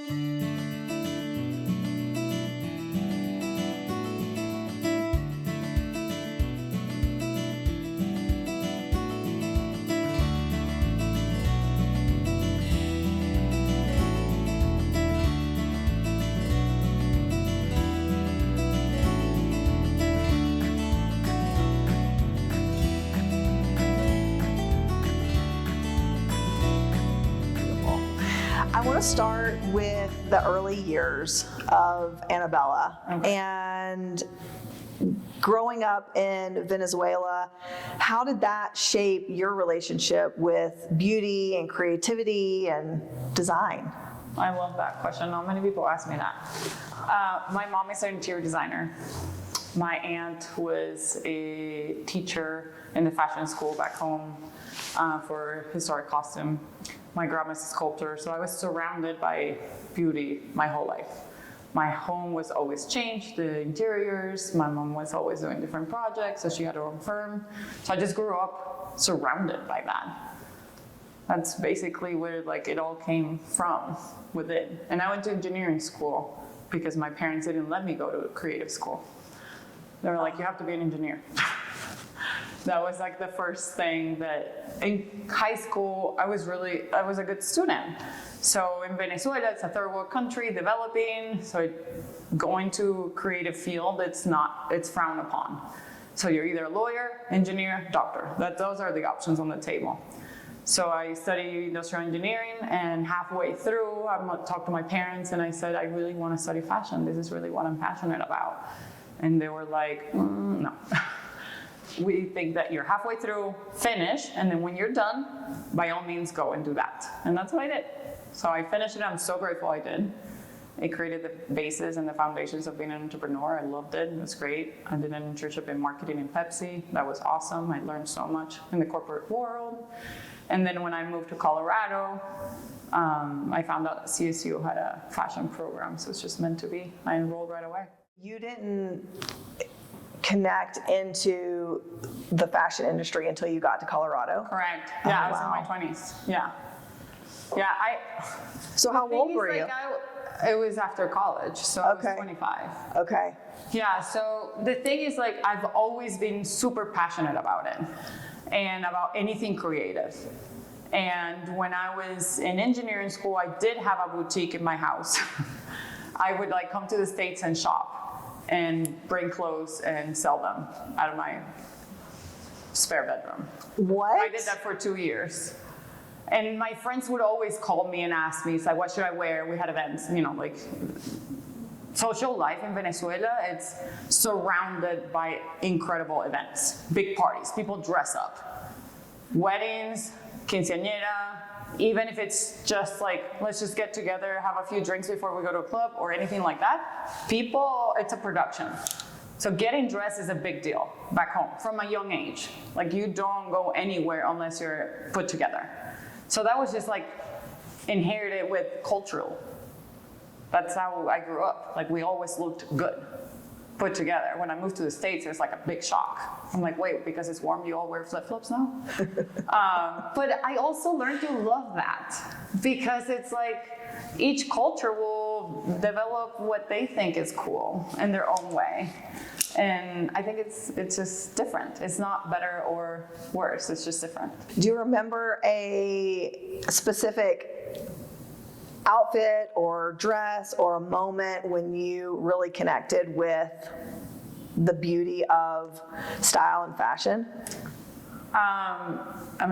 I want to start with the early years of Anabella. Okay. And growing up in Venezuela, how did that shape your relationship with beauty and creativity and design? I love that question. Not many people ask me that. My mom is an interior designer. My aunt was a teacher in the fashion school back home for historic costume. My grandma's a sculptor, so I was surrounded by beauty my whole life. My home was always changed, the interiors. My mom was always doing different projects, so she had her own firm. So I just grew up surrounded by that. That's basically where it all came from with it. And I went to engineering school because my parents didn't let me go to creative school. They were like, you have to be an engineer. That was the first thing that, in high school, I was a good student. So in Venezuela, it's a third world country, developing, so going to creative field, it's frowned upon. So you're either a lawyer, engineer, doctor. Those are the options on the table. So I studied industrial engineering, and halfway through, I talked to my parents and I said, I really want to study fashion. This is really what I'm passionate about. And they were like, no. We think that you're halfway through, finish, and then when you're done, by all means go and do that. And that's what I did. So I finished it. I'm so grateful I did. It created the basis and the foundations of being an entrepreneur. I loved it. It was great. I did an internship in marketing in Pepsi. That was awesome. I learned so much in the corporate world. And then when I moved to Colorado, I found out that CSU had a fashion program, so it's just meant to be. I enrolled right away. You didn't connect into the fashion industry until you got to Colorado? Correct. Yeah, Oh, I was wow. in my 20s. Yeah. Yeah, So how old were you? It was after college, so Okay. I was 25. Okay. Yeah, so the thing is, I've always been super passionate about it and about anything creative. And when I was in engineering school, I did have a boutique in my house. I would come to the States and shop and bring clothes and sell them out of my spare bedroom. What? I did that for 2 years. And my friends would always call me and ask me, it's what should I wear? We had events, social life in Venezuela, it's surrounded by incredible events, big parties, people dress up. Weddings, quinceañera, even if it's just let's just get together, have a few drinks before we go to a club or anything like that, it's a production. So getting dressed is a big deal back home from a young age. You don't go anywhere unless you're put together. So that was just inherited with cultural. That's how I grew up. We always looked good, put together. When I moved to the States, it was a big shock. I'm like, wait, because it's warm, you all wear flip-flops now? But I also learned to love that because it's each culture will develop what they think is cool in their own way. And I think it's just different. It's not better or worse, it's just different. Do you remember a specific outfit or dress or a moment when you really connected with the beauty of style and fashion?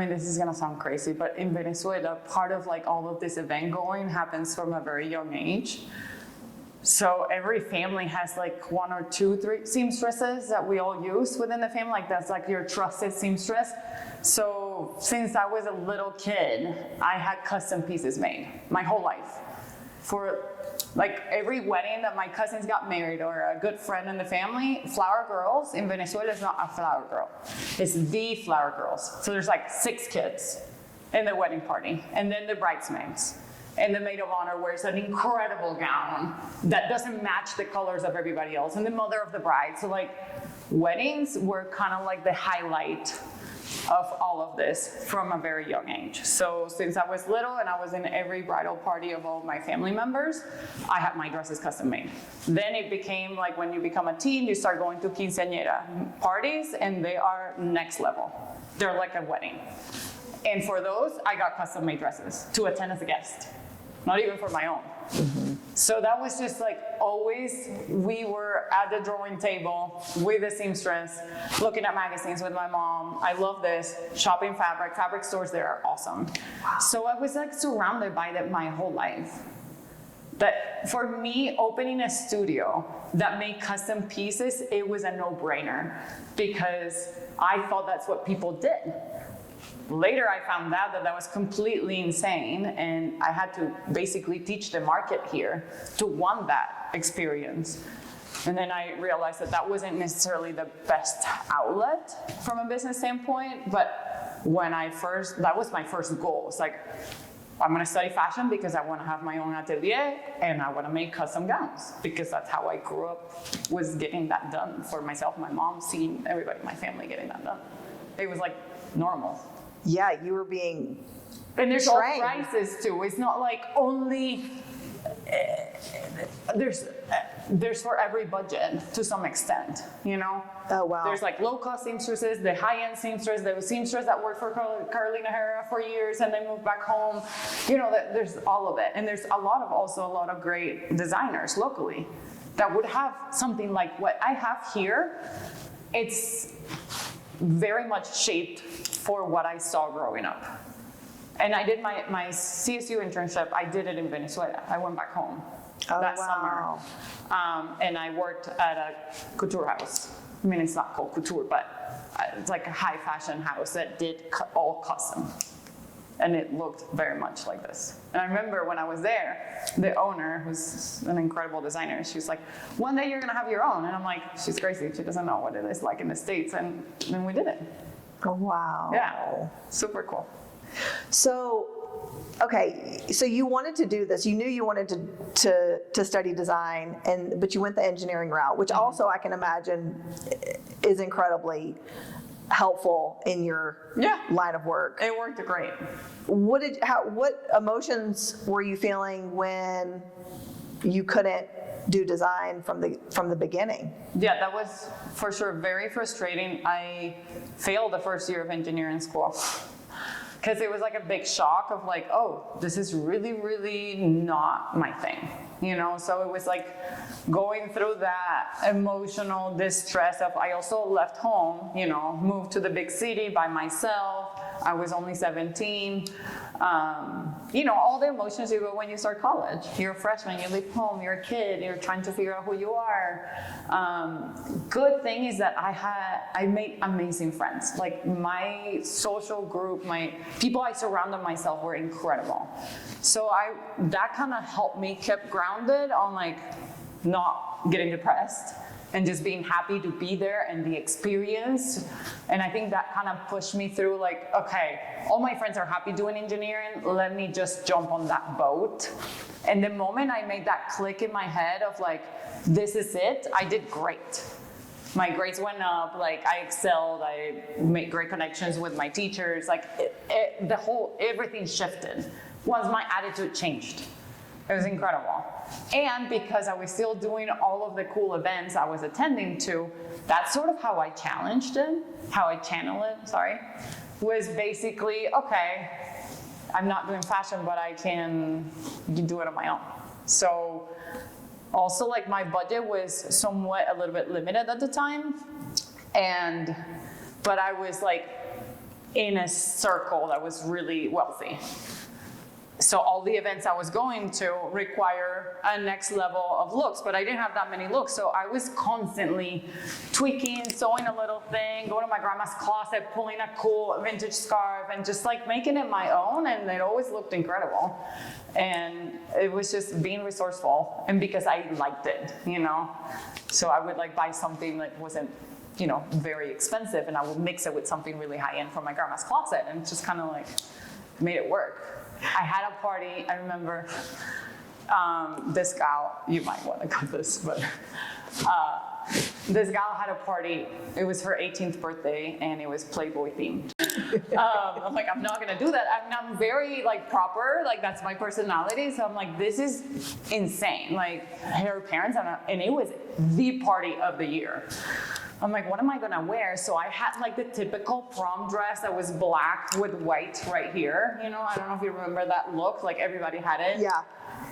This is gonna sound crazy, but in Venezuela, part of all of this event going happens from a very young age. So every family has 1 or 2, 3 seamstresses that we all use within the family. That's your trusted seamstress. So since I was a little kid, I had custom pieces made my whole life. For every wedding that my cousins got married or a good friend in the family, flower girls in Venezuela is not a flower girl. It's the flower girls. So there's 6 kids in the wedding party, and then the bridesmaids. And the maid of honor wears an incredible gown that doesn't match the colors of everybody else, and the mother of the bride. So weddings were kind of the highlight of all of this from a very young age. So since I was little and I was in every bridal party of all my family members, I had my dresses custom made. Then it became like when you become a teen, you start going to quinceañera parties, and they are next level. They're like a wedding. And for those, I got custom made dresses to attend as a guest, not even for my own. So that was just like always, we were at the drawing table with the seamstress, looking at magazines with my mom. I love this, shopping fabric stores there are awesome. So I was like surrounded by that my whole life. But for me, opening a studio that made custom pieces, it was a no-brainer because I thought that's what people did. Later, I found out that that was completely insane, and I had to basically teach the market here to want that experience. And then I realized that that wasn't necessarily the best outlet from a business standpoint, but that was my first goal. It's like, I'm gonna study fashion because I wanna have my own atelier, and I wanna make custom gowns because that's how I grew up, was getting that done for myself, my mom, seeing everybody in my family getting that done. It was like normal. Yeah, you were being And there's all trained. prices too. It's not like only, there's for every budget to some extent, you know? Oh, wow. There's like low-cost seamstresses, the high-end seamstress, there was seamstress that worked for Carolina Herrera for years and they moved back home. You know, there's all of it. And there's also a lot of great designers locally that would have something like what I have here. It's very much shaped for what I saw growing up. And I did my CSU internship, I did it in Venezuela. I went back home that summer. And I worked at a couture house. I mean, it's not called couture, but it's like a high fashion house that did all custom. And it looked very much like this. And I remember when I was there, the owner, who's an incredible designer, she was like, one day you're gonna have your own. And I'm like, she's crazy, she doesn't know what it is like in the States. And then we did it. Oh, wow. Yeah, super cool. So, okay, so you wanted to do this. You knew you wanted to study design, but you went the engineering route, which also I can imagine is incredibly helpful in your line of work. It worked great. What emotions were you feeling when you couldn't do design from the beginning? Yeah, that was for sure very frustrating. I failed the first year of engineering school because it was like a big shock of like, oh, this is really, really not my thing, you know? So it was like going through that emotional distress of, I also left home, you know, moved to the big city by myself. I was only 17. You know, all the emotions you go when you start college. You're a freshman, you leave home, you're a kid, you're trying to figure out who you are. Good thing is that I made amazing friends. Like my social group, my people I surrounded myself were incredible. So that kind of helped me keep grounded on like not getting depressed and just being happy to be there and the experience. And I think that kind of pushed me through like, okay, all my friends are happy doing engineering, let me just jump on that boat. And the moment I made that click in my head of like, this is it, I did great. My grades went up, like I excelled, I made great connections with my teachers, like everything shifted once my attitude changed. It was incredible. And because I was still doing all of the cool events I was attending to, that's sort of how I channeled it, was basically, okay, I'm not doing fashion, but I can do it on my own. So also like my budget was somewhat a little bit limited at the time. But I was like in a circle that was really wealthy. So all the events I was going to require a next level of looks, but I didn't have that many looks. So I was constantly tweaking, sewing a little thing, going to my grandma's closet, pulling a cool vintage scarf and just like making it my own. And it always looked incredible. And it was just being resourceful. And because I liked it, you know? So I would like buy something that wasn't, you know, very expensive and I would mix it with something really high end from my grandma's closet and just kind of like made it work. I had a party, I remember this gal, you might want to cut this, but This gal had a party. It was her 18th birthday, and it was Playboy themed. I'm like, I'm not gonna do that. I'm very like proper, like that's my personality. So I'm like, this is insane. Like her parents, and it was the party of the year. I'm like, what am I gonna wear? So I had like the typical prom dress that was black with white right here. You know, I don't know if you remember that look, like everybody had it. Yeah.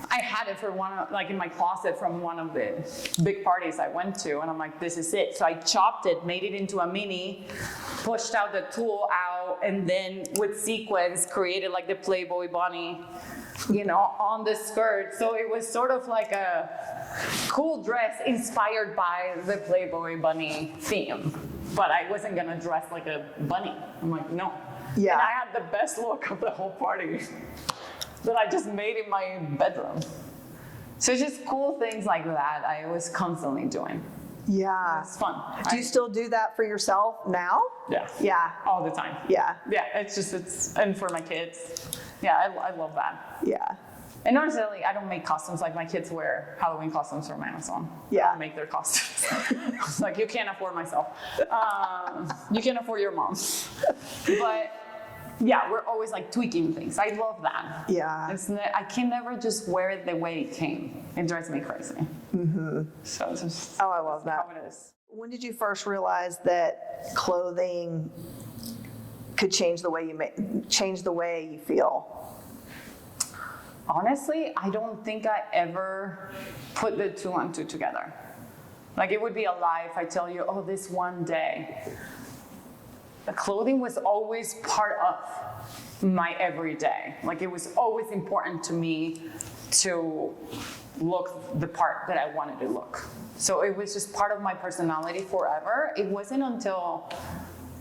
I had it for like in my closet from one of the big parties I went to, and I'm like, this is it. So I chopped it, made it into a mini, pushed out the tulle out, and then with sequins created like the Playboy bunny, you know, on the skirt. So it was sort of like a cool dress inspired by the Playboy bunny theme, but I wasn't gonna dress like a bunny. I'm like, no. Yeah. And I had the best look of the whole party that I just made in my bedroom. So it's just cool things like that I was constantly doing. Yeah. It's fun. Do you still do that for yourself now? Yeah. Yeah. All the time. Yeah. Yeah, and for my kids. Yeah, I love that. Yeah. And not necessarily, I don't make costumes like my kids wear Halloween costumes from Amazon. Yeah. I don't make their costumes. It's like, you can't afford myself. You can afford your mom. But yeah, we're always like tweaking things. I love that. Yeah. I can never just wear it the way it came. It drives me crazy. Mm-hmm. So it's just, Oh, I love that. how it is. When did you first realize that clothing could change the way you feel? Honestly, I don't think I ever put the two and two together. Like it would be a lie if I tell you, oh, this one day. The clothing was always part of my everyday. Like it was always important to me to look the part that I wanted to look. So it was just part of my personality forever. It wasn't until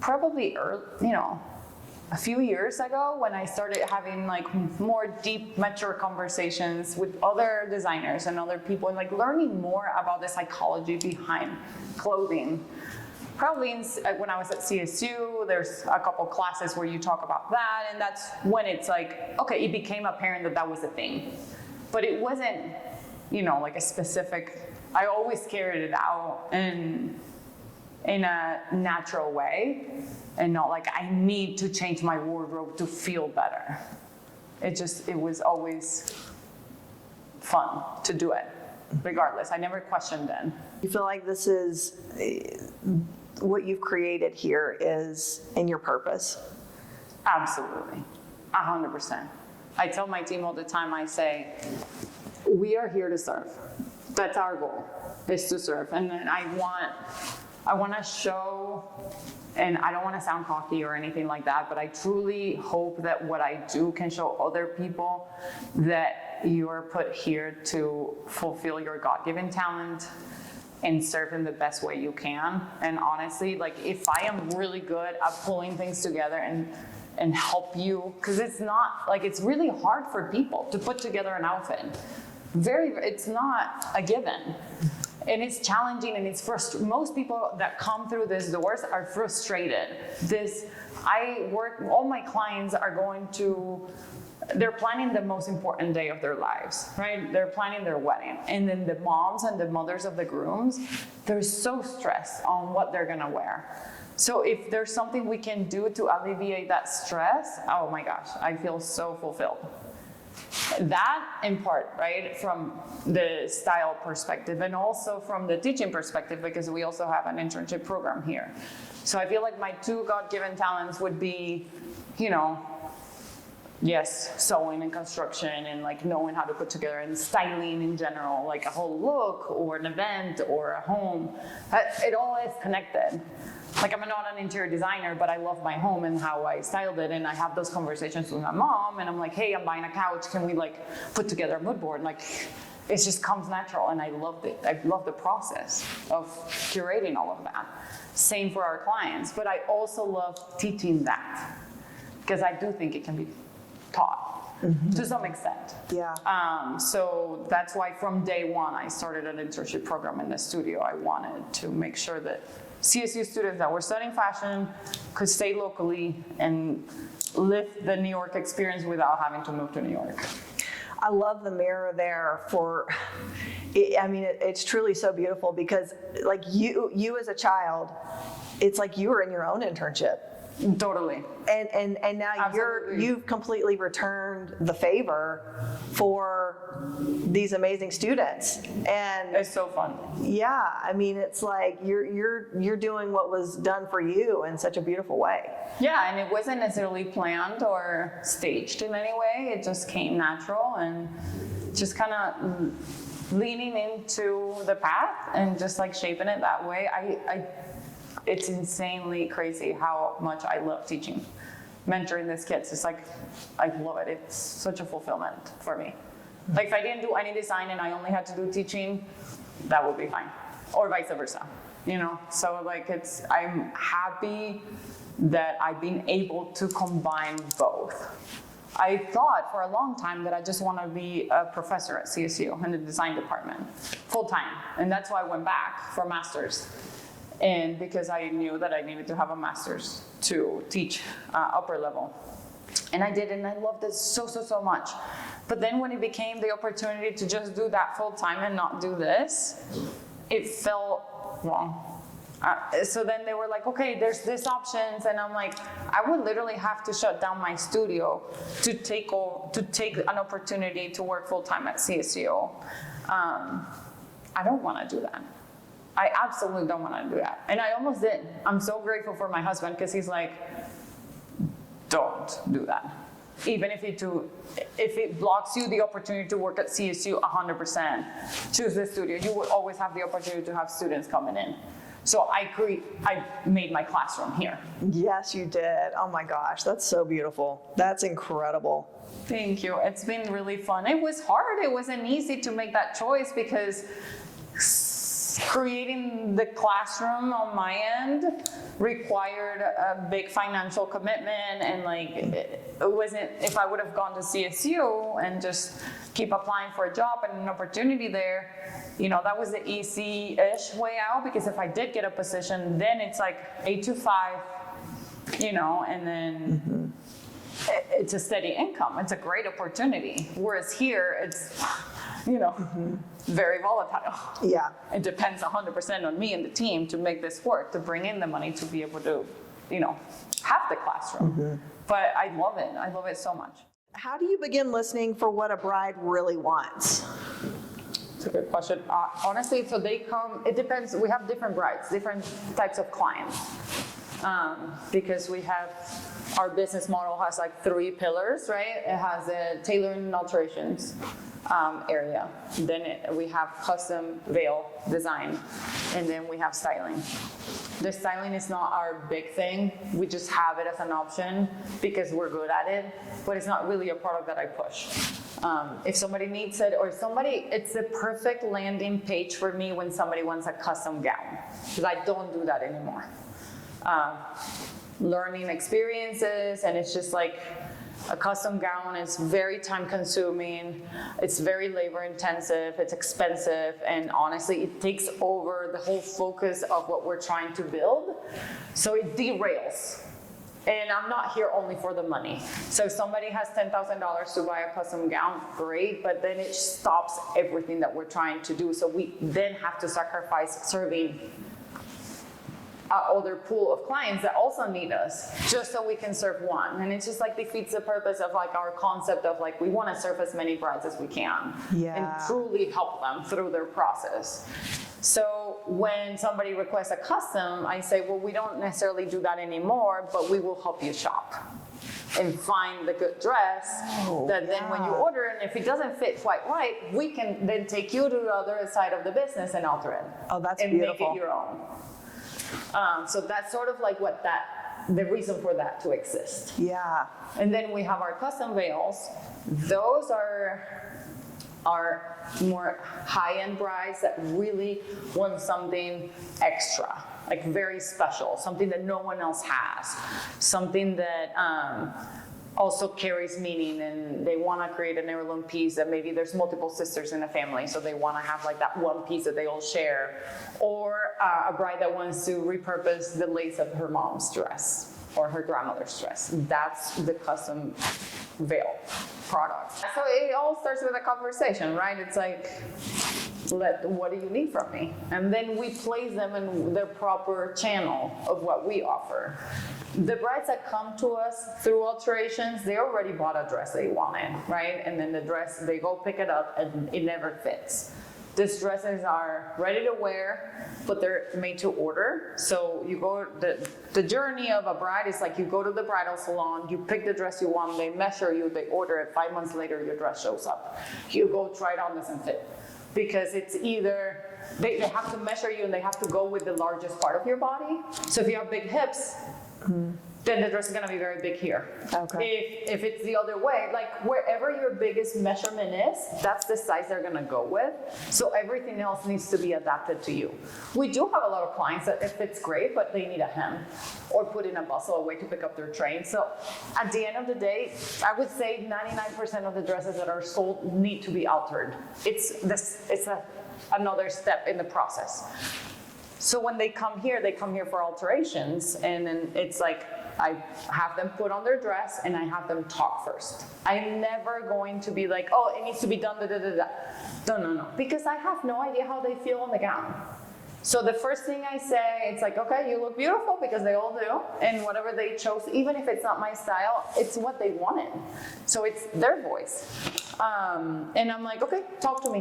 probably a few years ago when I started having like more deep, mature conversations with other designers and other people, and like learning more about the psychology behind clothing. Probably when I was at CSU, there's a couple classes where you talk about that, and that's when it's like, okay, it became apparent that that was a thing. But it wasn't, like a specific, I always carried it out in a natural way, and not like I need to change my wardrobe to feel better. It was always fun to do it, regardless. I never questioned it. You feel like this is what you've created here is in your purpose? Absolutely, 100%. I tell my team all the time, I say, we are here to serve. That's our goal, is to serve. And then I want to show, and I don't want to sound cocky or anything like that, but I truly hope that what I do can show other people that you are put here to fulfill your God-given talent and serve in the best way you can. And honestly, like if I am really good at pulling things together and help you, because it's not, like it's really hard for people to put together an outfit. It's not a given. And it's challenging and it's frustrating. Most people that come through these doors are frustrated. All my clients are they're planning the most important day of their lives, right? They're planning their wedding. And then the moms and the mothers of the grooms, they're so stressed on what they're gonna wear. So if there's something we can do to alleviate that stress, oh my gosh, I feel so fulfilled. That in part, right, from the style perspective and also from the teaching perspective, because we also have an internship program here. So I feel like my two God-given talents would be, yes, sewing and construction and like knowing how to put together and styling in general, like a whole look or an event or a home. It all is connected. Like I'm not an interior designer, but I love my home and how I styled it. And I have those conversations with my mom and I'm like, hey, I'm buying a couch. Can we like put together a mood board? Like it just comes natural and I loved it. I love the process of curating all of that. Same for our clients, but I also love teaching that because I do think it can be taught to some extent. Yeah. So that's why from day one, I started an internship program in the studio. I wanted to make sure that CSU students that were studying fashion could stay locally and live the New York experience without having to move to New York. I love the mirror there for, It's truly so beautiful because like you as a child, it's like you were in your own internship. Totally. And now Absolutely. you've completely returned the favor for these amazing students. And It's so fun. yeah, it's like you're doing what was done for you in such a beautiful way. Yeah, and it wasn't necessarily planned or staged in any way. It just came natural and just kind of leaning into the path and just like shaping it that way. It's insanely crazy how much I love teaching, mentoring these kids. It's like, I love it. It's such a fulfillment for me. Like if I didn't do any design and I only had to do teaching, that would be fine. Or vice versa, So like I'm happy that I've been able to combine both. I thought for a long time that I just want to be a professor at CSU in the design department, full time. And that's why I went back for master's. And because I knew that I needed to have a master's to teach upper level. And I did, and I loved it so much. But then when it became the opportunity to just do that full time and not do this, it felt wrong. So then they were like, okay, there's this options. And I'm like, I would literally have to shut down my studio to take an opportunity to work full time at CSU. I don't want to do that. I absolutely don't want to do that. And I almost did. I'm so grateful for my husband because he's like, don't do that. Even if it blocks you the opportunity to work at CSU 100%, choose the studio. You will always have the opportunity to have students coming in. So I made my classroom here. Yes, you did. Oh my gosh, that's so beautiful. That's incredible. Thank you. It's been really fun. It was hard. It wasn't easy to make that choice because creating the classroom on my end required a big financial commitment, and like it wasn't, if I would have gone to CSU and just keep applying for a job and an opportunity there, that was the easy-ish way out, because if I did get a position, then it's like 8 to 5, and then it's a steady income. It's a great opportunity. Whereas here, it's, very volatile. Yeah. It depends 100% on me and the team to make this work, to bring in the money to be able to, have the classroom. But I love it. I love it so much. How do you begin listening for what a bride really wants? It's a good question. Honestly, so they come, it depends. We have different brides, different types of clients. Because we have, our business model has like 3 pillars, right? It has a tailoring and alterations area. Then we have custom veil design, and then we have styling. The styling is not our big thing. We just have it as an option because we're good at it, but it's not really a product that I push. If somebody needs it, or it's the perfect landing page for me when somebody wants a custom gown, because I don't do that anymore. Learning experiences, and it's just like a custom gown is very time consuming, it's very labor intensive, it's expensive, and honestly it takes over the whole focus of what we're trying to build, so it derails. And I'm not here only for the money. So if somebody has $10,000 to buy a custom gown, great, but then it stops everything that we're trying to do. So we then have to sacrifice serving other pool of clients that also need us, just so we can serve one. And it's just like defeats the purpose of like our concept of like, we want to serve as many brides as we can, and truly help them through their process. So when somebody requests a custom, I say, well, we don't necessarily do that anymore, but we will help you shop and find the good dress then when you order, and if it doesn't fit quite right, we can then take you to the other side of the business and alter it. Oh, that's and beautiful. Make it your own. So that's sort of like what the reason for that to exist. Yeah. And then we have our custom veils. Those are more high-end brides that really want something extra, like very special, something that no one else has, something that also carries meaning, and they want to create an heirloom piece that maybe there's multiple sisters in a family, so they want to have like that one piece that they all share, or a bride that wants to repurpose the lace of her mom's dress or her grandmother's dress. That's the custom veil product. So it all starts with a conversation, right? It's like what do you need from me? And then we place them in the proper channel of what we offer. The brides that come to us through alterations, they already bought a dress they wanted, right? And then the dress, they go pick it up and it never fits. These dresses are ready to wear, but they're made to order. So you go, the journey of a bride is like you go to the bridal salon, you pick the dress you want, they measure you, they order it, 5 months later your dress shows up. You go try it on, doesn't fit. Because it's either, they have to measure you and they have to go with the largest part of your body. So if you have big hips, then the dress is gonna be very big here. Okay. If it's the other way, like wherever your biggest measurement is, that's the size they're gonna go with. So everything else needs to be adapted to you. We do have a lot of clients that it fits great, but they need a hem or put in a bustle, a way to pick up their train. So at the end of the day, I would say 99% of the dresses that are sold need to be altered. It's another step in the process. So when they come here for alterations, and then it's like, I have them put on their dress and I have them talk first. I'm never going to be like, oh, it needs to be done, da, da, da, da. No. Because I have no idea how they feel on the gown. So the first thing I say, it's like, okay, you look beautiful, because they all do. And whatever they chose, even if it's not my style, it's what they wanted. So it's their voice. And I'm like, okay, talk to me.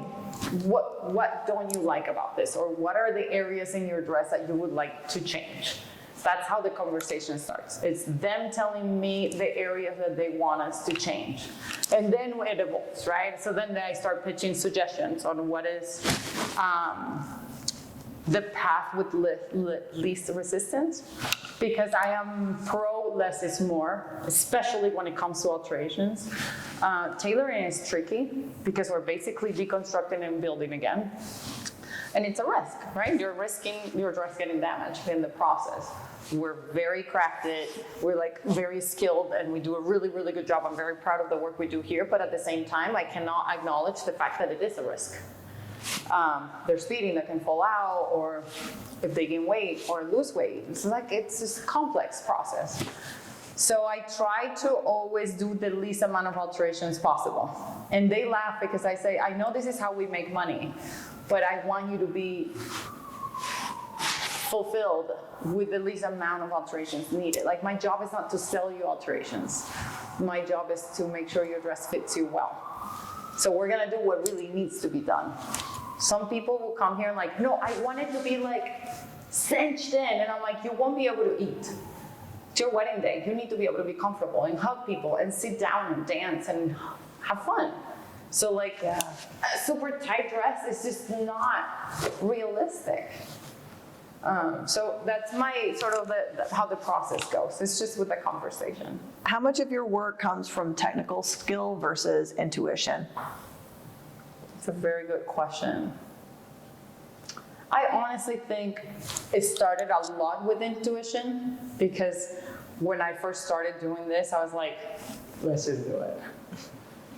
What don't you like about this? Or what are the areas in your dress that you would like to change? That's how the conversation starts. It's them telling me the areas that they want us to change. And then it evolves, right? So then I start pitching suggestions on what is the path with least resistance, because I am pro less is more, especially when it comes to alterations. Tailoring is tricky because we're basically deconstructing and building again. And it's a risk, right? You're risking your dress getting damaged in the process. We're very crafted, we're like very skilled, and we do a really, really good job. I'm very proud of the work we do here, but at the same time, I cannot acknowledge the fact that it is a risk. There's beading that can fall out, or if they gain weight or lose weight. It's like, it's this complex process. So I try to always do the least amount of alterations possible. And they laugh because I say, I know this is how we make money, but I want you to be fulfilled with the least amount of alterations needed. Like, my job is not to sell you alterations. My job is to make sure your dress fits you well. So we're gonna do what really needs to be done. Some people will come here and like, no, I want it to be like cinched in. And I'm like, you won't be able to eat. It's your wedding day. You need to be able to be comfortable and hug people and sit down and dance and have fun. So like, a super tight dress is just not realistic. So that's my sort of how the process goes. It's just with the conversation. How much of your work comes from technical skill versus intuition? It's a very good question. I honestly think it started a lot with intuition, because when I first started doing this, I was like, let's just do it.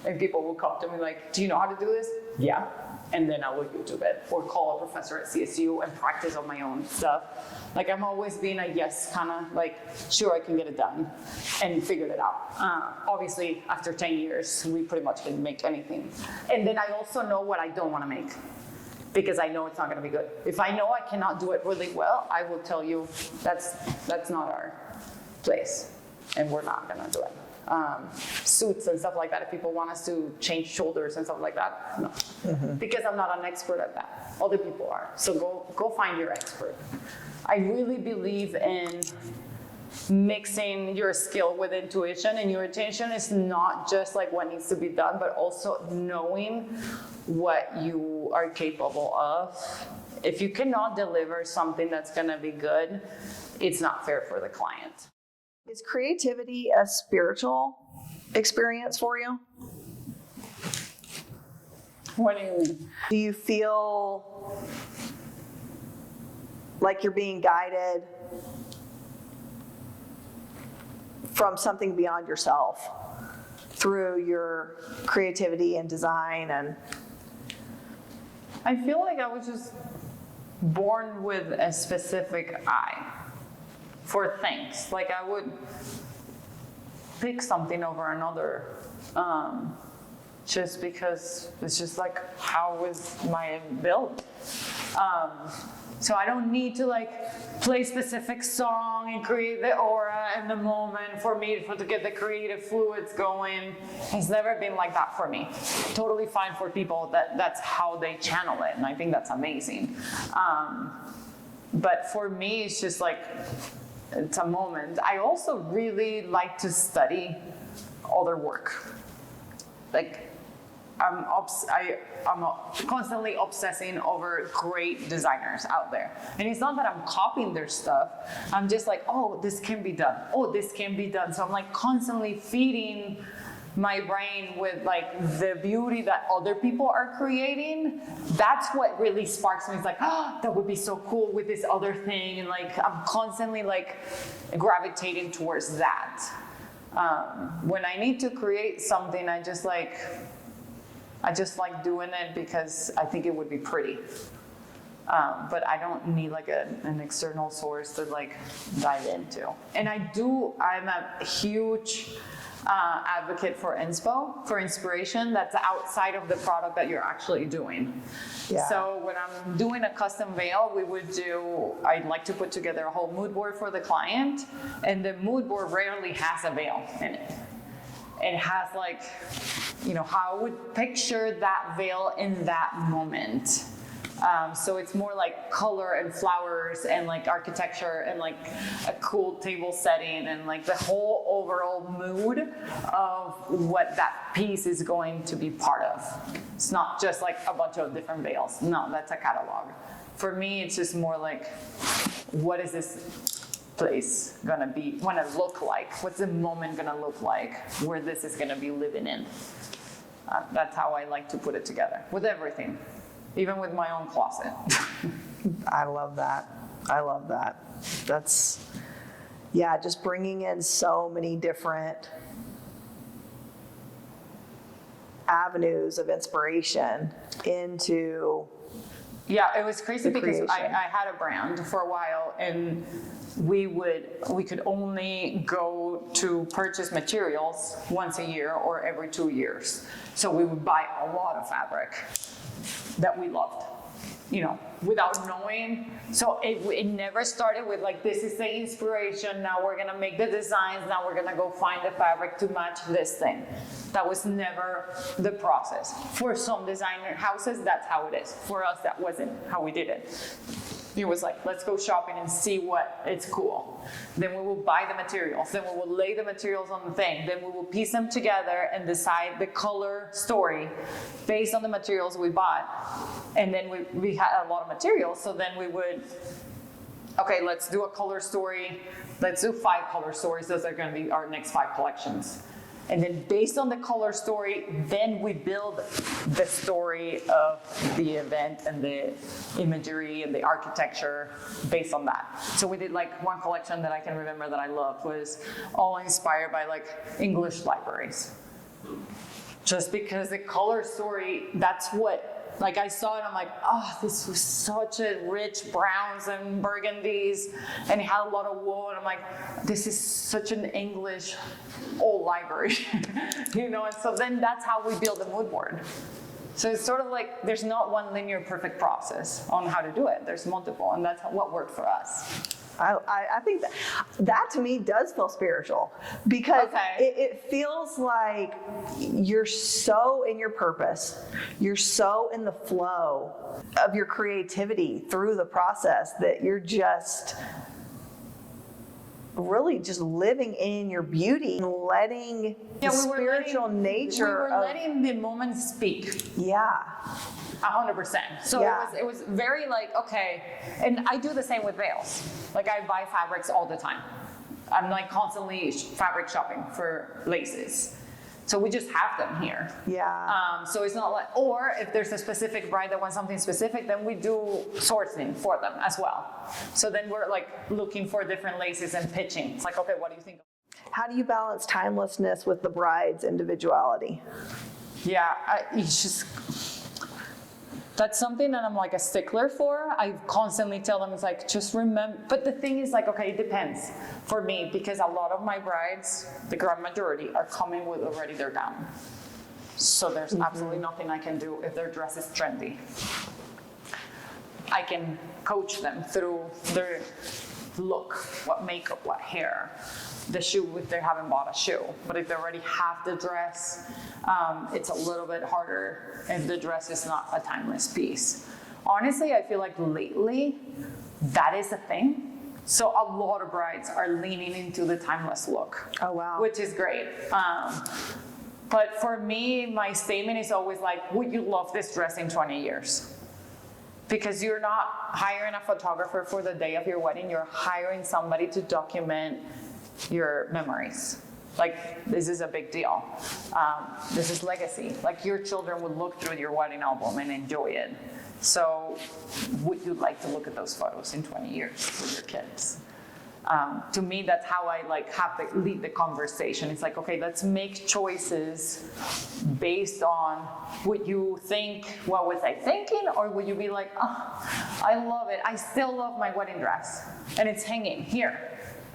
And people will come to me like, do you know how to do this? Yeah. And then I will YouTube it or call a professor at CSU and practice on my own stuff. Like, I'm always being a yes, kind of like, sure, I can get it done, and figured it out. Obviously, after 10 years, we pretty much didn't make anything. And then I also know what I don't want to make, because I know it's not going to be good. If I know I cannot do it really well, I will tell you that's not our place, and we're not going to do it. Suits and stuff like that, if people want us to change shoulders and stuff like that, no. Because I'm not an expert at that. Other people are. So go find your expert. I really believe in mixing your skill with intuition, and your intuition is not just like what needs to be done, but also knowing what you are capable of. If you cannot deliver something that's gonna be good, it's not fair for the client. Is creativity a spiritual experience for you? What do you mean? Do you feel like you're being guided from something beyond yourself through your creativity and design? And I feel like I was just born with a specific eye for things. Like, I would pick something over another. just because it's just like how is my build. So I don't need to like play specific song and create the aura and the moment for me to get the creative fluids going. It's never been like that for me. Totally fine for people that's how they channel it, and I think that's amazing. But for me, it's just like, it's a moment. I also really like to study other work. Like, I'm constantly obsessing over great designers out there. And it's not that I'm copying their stuff. I'm just like, oh, this can be done. Oh, this can be done. So I'm like constantly feeding my brain with like the beauty that other people are creating. That's what really sparks me. It's like, oh, that would be so cool with this other thing. And like, I'm constantly like gravitating towards that. When I need to create something, I just like doing it because I think it would be pretty. But I don't need like an external source to like dive into. And I'm a huge advocate for inspo, for inspiration that's outside of the product that you're actually doing. Yeah. So when I'm doing a custom veil, I'd like to put together a whole mood board for the client, and the mood board rarely has a veil in it. It has like, how I would picture that veil in that moment. So it's more like color and flowers and like architecture and like a cool table setting and like the whole overall mood of what that piece is going to be part of. It's not just like a bunch of different veils. No, that's a catalog. For me, it's just more like, what is this place gonna look like? What's the moment gonna look like where this is gonna be living in? That's how I like to put it together with everything. Even with my own closet. I love that. That's, just bringing in so many different avenues of inspiration into. Yeah, it was crazy The because I creation. had a brand for a while, and we could only go to purchase materials once a year or every 2 years. So we would buy a lot of fabric that we loved, without knowing. So it never started with like, this is the inspiration, now we're gonna make the designs, now we're gonna go find the fabric to match this thing. That was never the process. For some designer houses, that's how it is. For us, that wasn't how we did it. It was like, let's go shopping and see what it's cool. Then we will buy the materials. Then we will lay the materials on the thing. Then we will piece them together and decide the color story based on the materials we bought. And then we had a lot of materials. So then we would, okay, let's do a color story. Let's do 5 color stories. Those are going to be our next 5 collections. And then based on the color story, then we build the story of the event and the imagery and the architecture based on that. So we did like one collection that I can remember that I loved was all inspired by like English libraries. Just because the color story, that's what, like I saw it, I'm like, oh, this was such a rich browns and burgundies, and it had a lot of wool, and I'm like, this is such an English old library, and so then that's how we build a mood board. So it's sort of like, there's not one linear perfect process on how to do it. There's multiple, and that's what worked for us. I think that to me does feel spiritual, because it feels like you're so in your purpose, you're so in the flow of your creativity through the process that you're just really just living in your beauty and letting the spiritual nature we were letting the moment speak. Yeah. 100%. So Yeah. it was very like, okay, and I do the same with veils. Like I buy fabrics all the time. I'm like constantly fabric shopping for laces. So we just have them here. Yeah. So it's not like, or if there's a specific bride that wants something specific, then we do sourcing for them as well. So then we're like looking for different laces and pitching. It's like, okay, what do you think? How do you balance timelessness with the bride's individuality? Yeah, it's just, that's something that I'm like a stickler for. I constantly tell them, it's like, just remember, but the thing is like, okay, it depends for me, because a lot of my brides, the grand majority, are coming with already their gown. So there's absolutely nothing I can do if their dress is trendy. I can coach them through their look, what makeup, what hair, the shoe if they haven't bought a shoe. But if they already have the dress, it's a little bit harder if the dress is not a timeless piece. Honestly, I feel like lately, that is a thing. So a lot of brides are leaning into the timeless look. Oh, wow. Which is great. But for me, my statement is always like, would you love this dress in 20 years? Because you're not hiring a photographer for the day of your wedding, you're hiring somebody to document your memories. Like, this is a big deal. This is legacy. Like, your children would look through your wedding album and enjoy it. So would you like to look at those photos in 20 years with your kids? To me, that's how I have to lead the conversation. It's like, okay, let's make choices based on what you think, what was I thinking? Or would you be like, oh, I love it. I still love my wedding dress. And it's hanging here.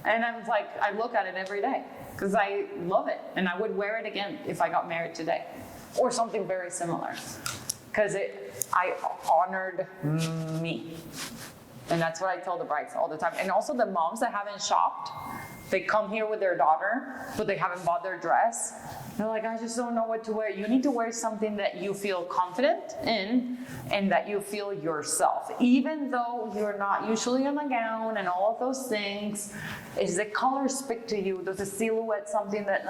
And I'm like, I look at it every day because I love it. And I would wear it again if I got married today. Or something very similar. Because I honored me. And that's what I tell the brides all the time. And also the moms that haven't shopped, they come here with their daughter, but they haven't bought their dress. They're like, I just don't know what to wear. You need to wear something that you feel confident in and that you feel yourself. Even though you're not usually in a gown and all of those things, is the color speak to you? Does the silhouette something that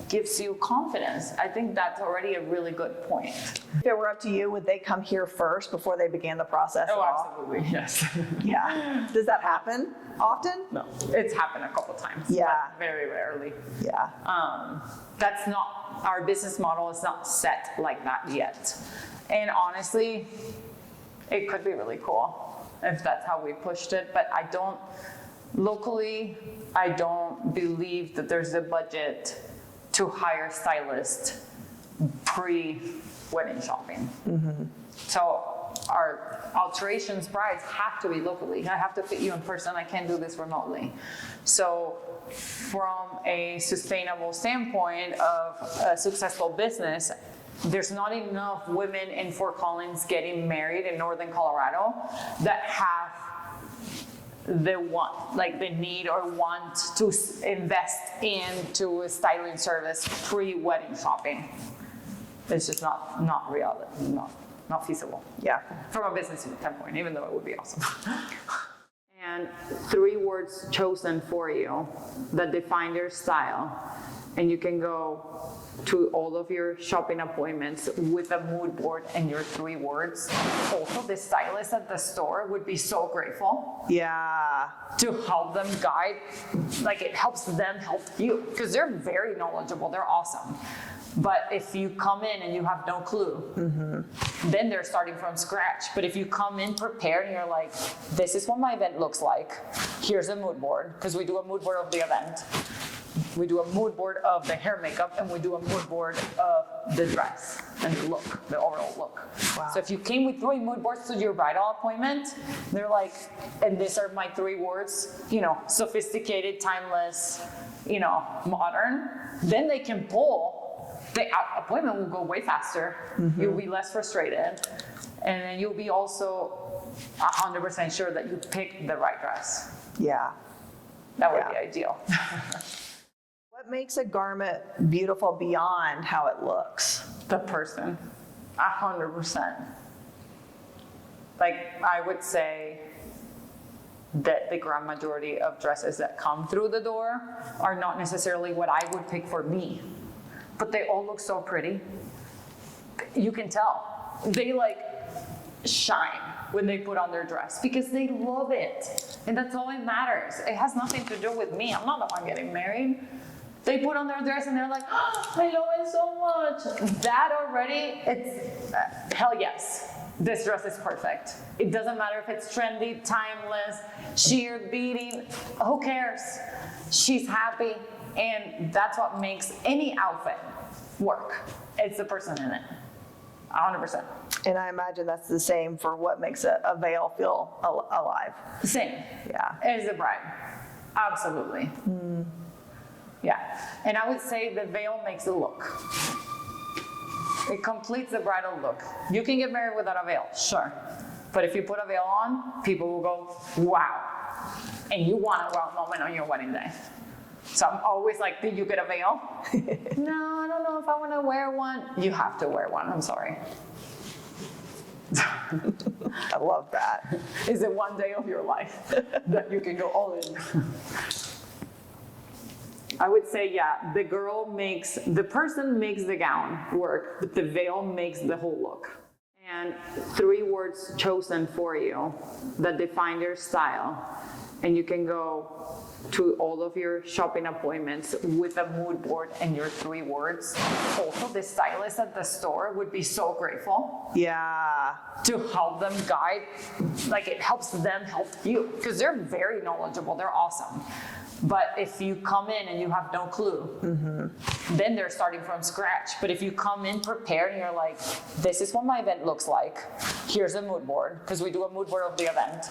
gives you confidence? I think that's already a really good point. If it were up to you, would they come here first before they began the process at all? Absolutely, yes. Yeah. Does that happen often? No, it's happened a couple times. Yeah. But very rarely. Yeah. That's not, our business model is not set like that yet. And honestly, it could be really cool if that's how we pushed it, but locally, I don't believe that there's a budget to hire stylists pre-wedding shopping. Mm-hmm. So our alterations brides have to be locally. I have to fit you in person. I can't do this remotely. So from a sustainable standpoint of a successful business, there's not enough women in Fort Collins getting married in Northern Colorado that have the need or want to invest into a styling service pre-wedding shopping. It's just not reality, not feasible. Yeah. From a business standpoint, even though it would be awesome. And 3 words chosen for you that define your style. And you can go to all of your shopping appointments with a mood board and your 3 words. Also, the stylist at the store would be so grateful. Yeah. To help them guide, it helps them help you. Because they're very knowledgeable, they're awesome. But if you come in and you have no clue, then they're starting from scratch. But if you come in prepared and you're like, this is what my event looks like. Here's a mood board, because we do a mood board of the event. We do a mood board of the hair makeup, and we do a mood board of the dress and the look, the overall look. Wow. So if you came with 3 mood boards to your bridal appointment, they're like, and these are my 3 words, sophisticated, timeless, modern, then they can pull. The appointment will go way faster. Mm-hmm. You'll be less frustrated. And then you'll be also 100% sure that you picked the right dress. Yeah. That would be ideal. What makes a garment beautiful beyond how it looks? The person, 100%. I would say that the grand majority of dresses that come through the door are not necessarily what I would pick for me. But they all look so pretty. You can tell. They shine when they put on their dress because they love it. And that's all that matters. It has nothing to do with me. I'm not the one getting married. They put on their dress and they're like, oh, I love it so much. That already, it's hell yes. This dress is perfect. It doesn't matter if it's trendy, timeless, sheer, beading, who cares? She's happy. And that's what makes any outfit work. It's the person in it, 100%. And I imagine that's the same for what makes a veil feel alive. Same. Yeah. As the bride, absolutely. Yeah, and I would say the veil makes it look. It completes the bridal look. You can get married without a veil, sure. But if you put a veil on, people will go, wow. And you want a wow moment on your wedding day. So I'm always like, did you get a veil? No, I don't know if I want to wear one. You have to wear one, I'm sorry. I love that. Is it one day of your life that you can go all in? I would say, yeah, the person makes the gown work, but the veil makes the whole look. And 3 words chosen for you that define your style. And you can go to all of your shopping appointments with a mood board and your 3 words. Also, the stylist at the store would be so grateful. Yeah. To help them guide, like it helps them help you, because they're very knowledgeable, they're awesome. But if you come in and you have no clue, then they're starting from scratch. But if you come in prepared and you're like, this is what my event looks like, here's a mood board, because we do a mood board of the event.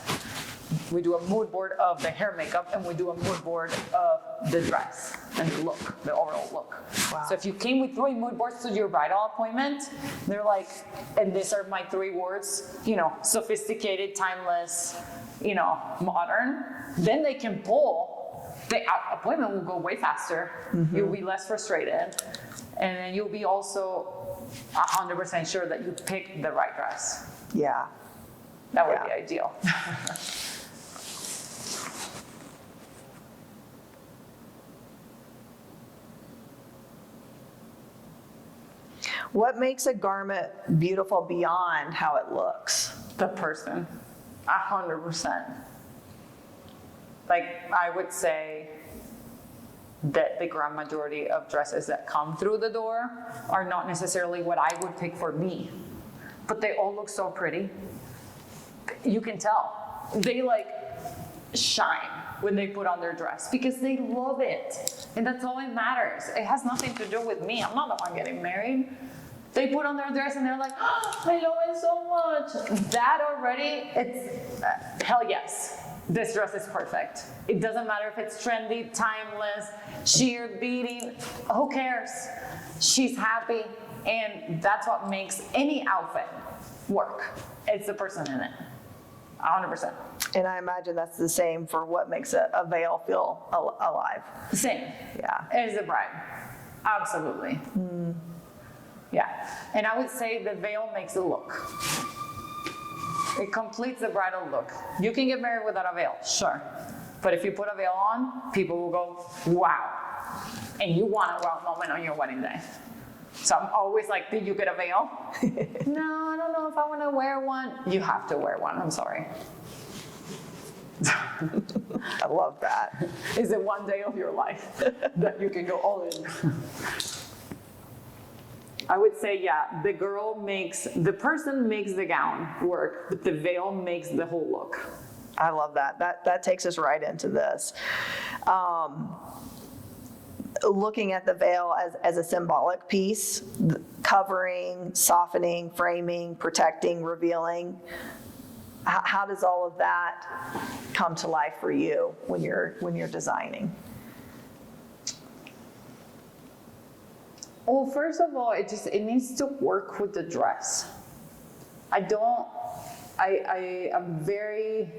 We do a mood board of the hair makeup, and we do a mood board of the dress and the look, the overall look. Wow. So if you came with 3 mood boards to your bridal appointment, they're like, and these are my 3 words, sophisticated, timeless, modern, then they can pull. The appointment will go way faster. You'll be less frustrated. And then you'll be also 100% sure that you picked the right dress. Yeah. That would be ideal. What makes a garment beautiful beyond how it looks? The person, 100%. Like, I would say that the grand majority of dresses that come through the door are not necessarily what I would pick for me, but they all look so pretty. You can tell. They shine when they put on their dress because they love it. And that's all that matters. It has nothing to do with me. I'm not the one getting married. They put on their dress and they're like, oh, I love it so much. That already, it's hell yes. This dress is perfect. It doesn't matter if it's trendy, timeless, sheer, beading, who cares? She's happy, and that's what makes any outfit work. It's the person in it, 100%. And I imagine that's the same for what makes a veil feel alive. Same. Yeah. As the bride, absolutely. Yeah, and I would say the veil makes the look. It completes the bridal look. You can get married without a veil, sure. But if you put a veil on, people will go, wow. And you want a wow moment on your wedding day. So I'm always like, did you get a veil? No, I don't know if I want to wear one. You have to wear one, I'm sorry. I love that. Is it one day of your life that you can go all in? I would say, yeah, the person makes the gown work, but the veil makes the whole look. I love that. That takes us right into this. Looking at the veil as a symbolic piece, covering, softening, framing, protecting, revealing. How does all of that come to life for you when you're designing? Well, first of all, it needs to work with the dress. I am very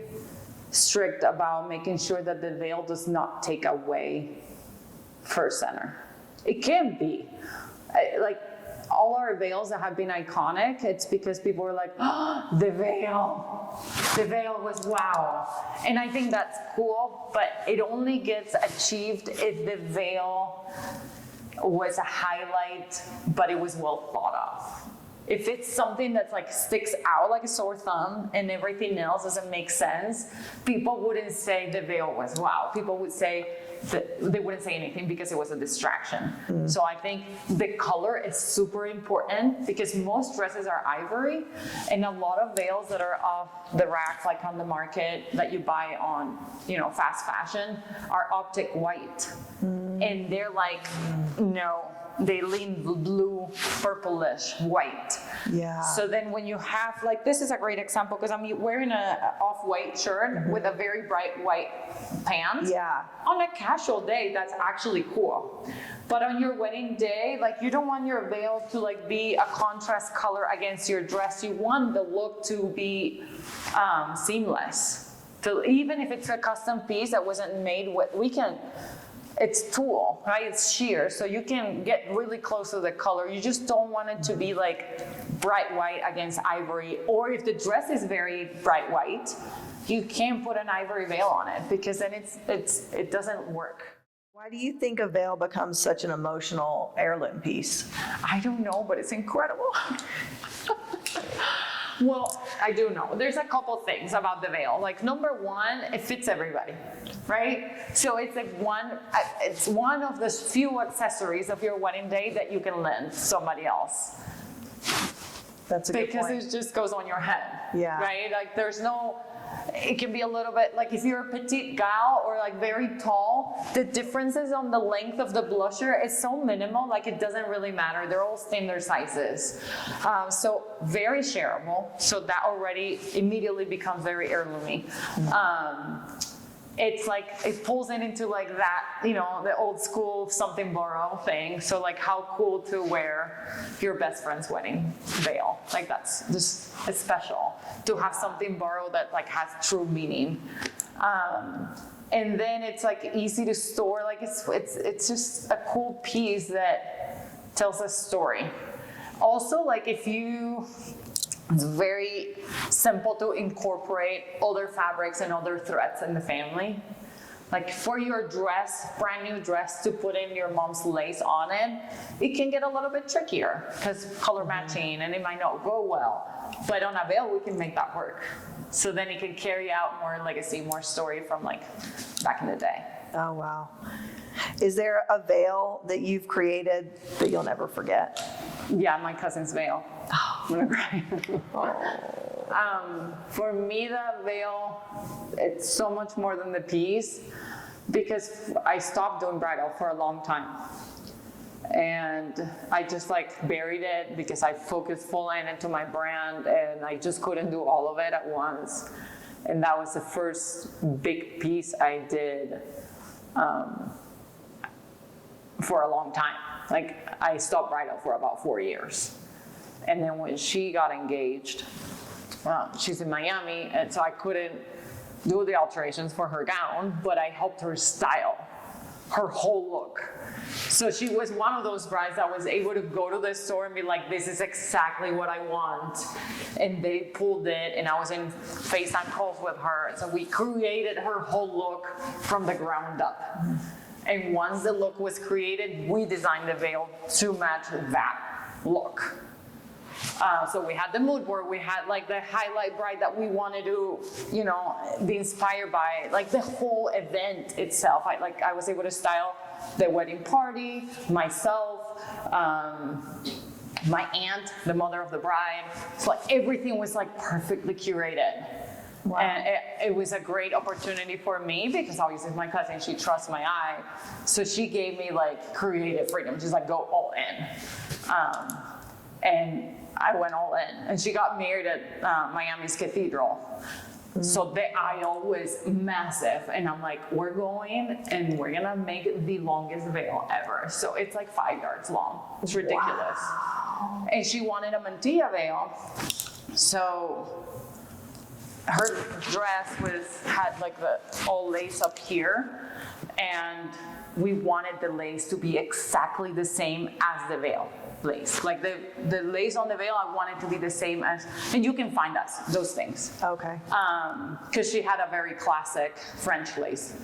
strict about making sure that the veil does not take away first center. It can be. All our veils that have been iconic, it's because people were like, oh, the veil was wow. And I think that's cool, but it only gets achieved if the veil was a highlight, but it was well thought of. If it's something that's sticks out like a sore thumb and everything else doesn't make sense, people wouldn't say the veil was wow. People would say that they wouldn't say anything because it was a distraction. So I think the color is super important because most dresses are ivory, and a lot of veils that are off the rack, like on the market that you buy on, fast fashion, are optic white. And they're no, they lean blue, purplish, white. Yeah. So then when you have, this is a great example because I'm wearing a off-white shirt with a very bright white pants. Yeah. On a casual day, that's actually cool. But on your wedding day, like you don't want your veil to like be a contrast color against your dress. You want the look to be seamless. So even if it's a custom piece that wasn't made with, it's tulle, right? It's sheer, so you can get really close to the color. You just don't want it to be like bright white against ivory. Or if the dress is very bright white, you can't put an ivory veil on it because then it doesn't work. Why do you think a veil becomes such an emotional heirloom piece? I don't know, but it's incredible. Well, I do know. There's a couple things about the veil. Like number one, it fits everybody, right? So it's like it's one of the few accessories of your wedding day that you can lend somebody else. That's a good point. Because it just goes on your head, Yeah. right? Like there's no, it can be a little bit, like if you're a petite gal or like very tall, the differences on the length of the blusher is so minimal, like it doesn't really matter. They're all standard sizes. So very shareable. So that already immediately becomes very heirloomy. It's like, it pulls it into like that, you know, the old school something borrow thing. So like how cool to wear your best friend's wedding veil. Like that's just, it's special to have something borrowed that like has true meaning. And then it's like easy to store. Like it's just a cool piece that tells a story. Also, like it's very simple to incorporate other fabrics and other threads in the family. Like for your dress, brand new dress, to put in your mom's lace on it, it can get a little bit trickier because color matching and it might not go well. But on a veil, we can make that work. So then it can carry out more legacy, more story from like back in the day. Oh, wow. Is there a veil that you've created that you'll never forget? Yeah, my cousin's veil. I'm gonna cry. For me, that veil, it's so much more than the piece because I stopped doing bridal for a long time. And I just like buried it because I focused full in into my brand and I just couldn't do all of it at once. And that was the first big piece I did for a long time. Like I stopped bridal for about 4 years. And then when she got engaged, she's in Miami, and so I couldn't do the alterations for her gown, but I helped her style her whole look. So she was one of those brides that was able to go to the store and be like, this is exactly what I want. And they pulled it, and I was in FaceTime calls with her. So we created her whole look from the ground up. And once the look was created, we designed the veil to match that look. So we had the mood board, we had like the highlight bride that we wanted to, you know, be inspired by, like the whole event itself. I was able to style the wedding party, myself, my aunt, the mother of the bride. So like everything was like perfectly curated. Wow. And it was a great opportunity for me because obviously my cousin, she trusts my eye. So she gave me like creative freedom, just like go all in. And I went all in. And she got married at Miami's Cathedral. Mm-hmm. So the aisle was massive. And I'm like, we're going and we're gonna make the longest veil ever. So it's like 5 yards long. It's ridiculous. Wow. And she wanted a mantilla veil. So her dress had like the all lace up here, and we wanted the lace to be exactly the same as the veil lace. Like the lace on the veil, I wanted to be the same as, and you can find those things. Okay. Because she had a very classic French lace.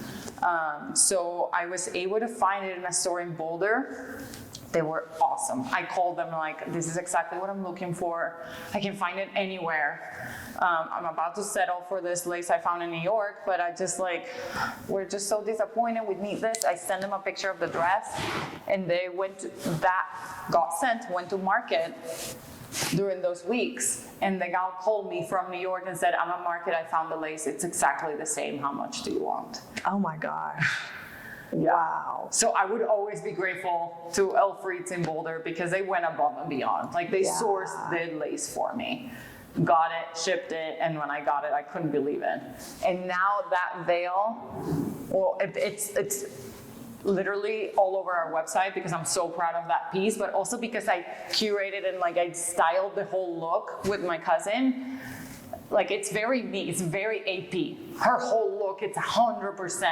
So I was able to find it in a store in Boulder. They were awesome. I called them like, this is exactly what I'm looking for. I can find it anywhere. I'm about to settle for this lace I found in New York, but I just like, we're just so disappointed. We need this. I sent them a picture of the dress, and they went to market during those weeks. And the gal called me from New York and said, I'm at market, I found the lace. It's exactly the same. How much do you want? Oh my gosh. Yeah. Wow. So I would always be grateful to Elfried's in Boulder because they went above and beyond. Like they sourced the lace for me, got it, shipped it, and when I got it, I couldn't believe it. And now that veil, well, it's literally all over our website because I'm so proud of that piece, but also because I curated and like I styled the whole look with my cousin. Like it's very me, it's very AP. Her whole look, it's 100%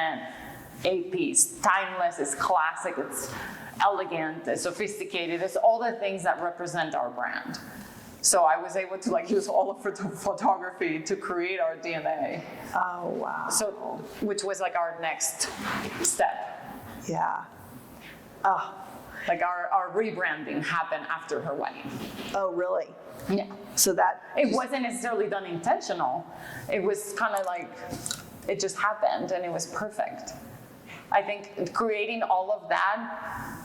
AP. It's timeless, it's classic, it's elegant, it's sophisticated. It's all the things that represent our brand. So I was able to like use all of photography to create our DNA. Oh, wow. So, which was like our next step. Yeah. Oh, Like our rebranding happened after her wedding. oh, really? Yeah. So that, It wasn't necessarily done intentional. It was kind of like, it just happened and it was perfect. I think creating all of that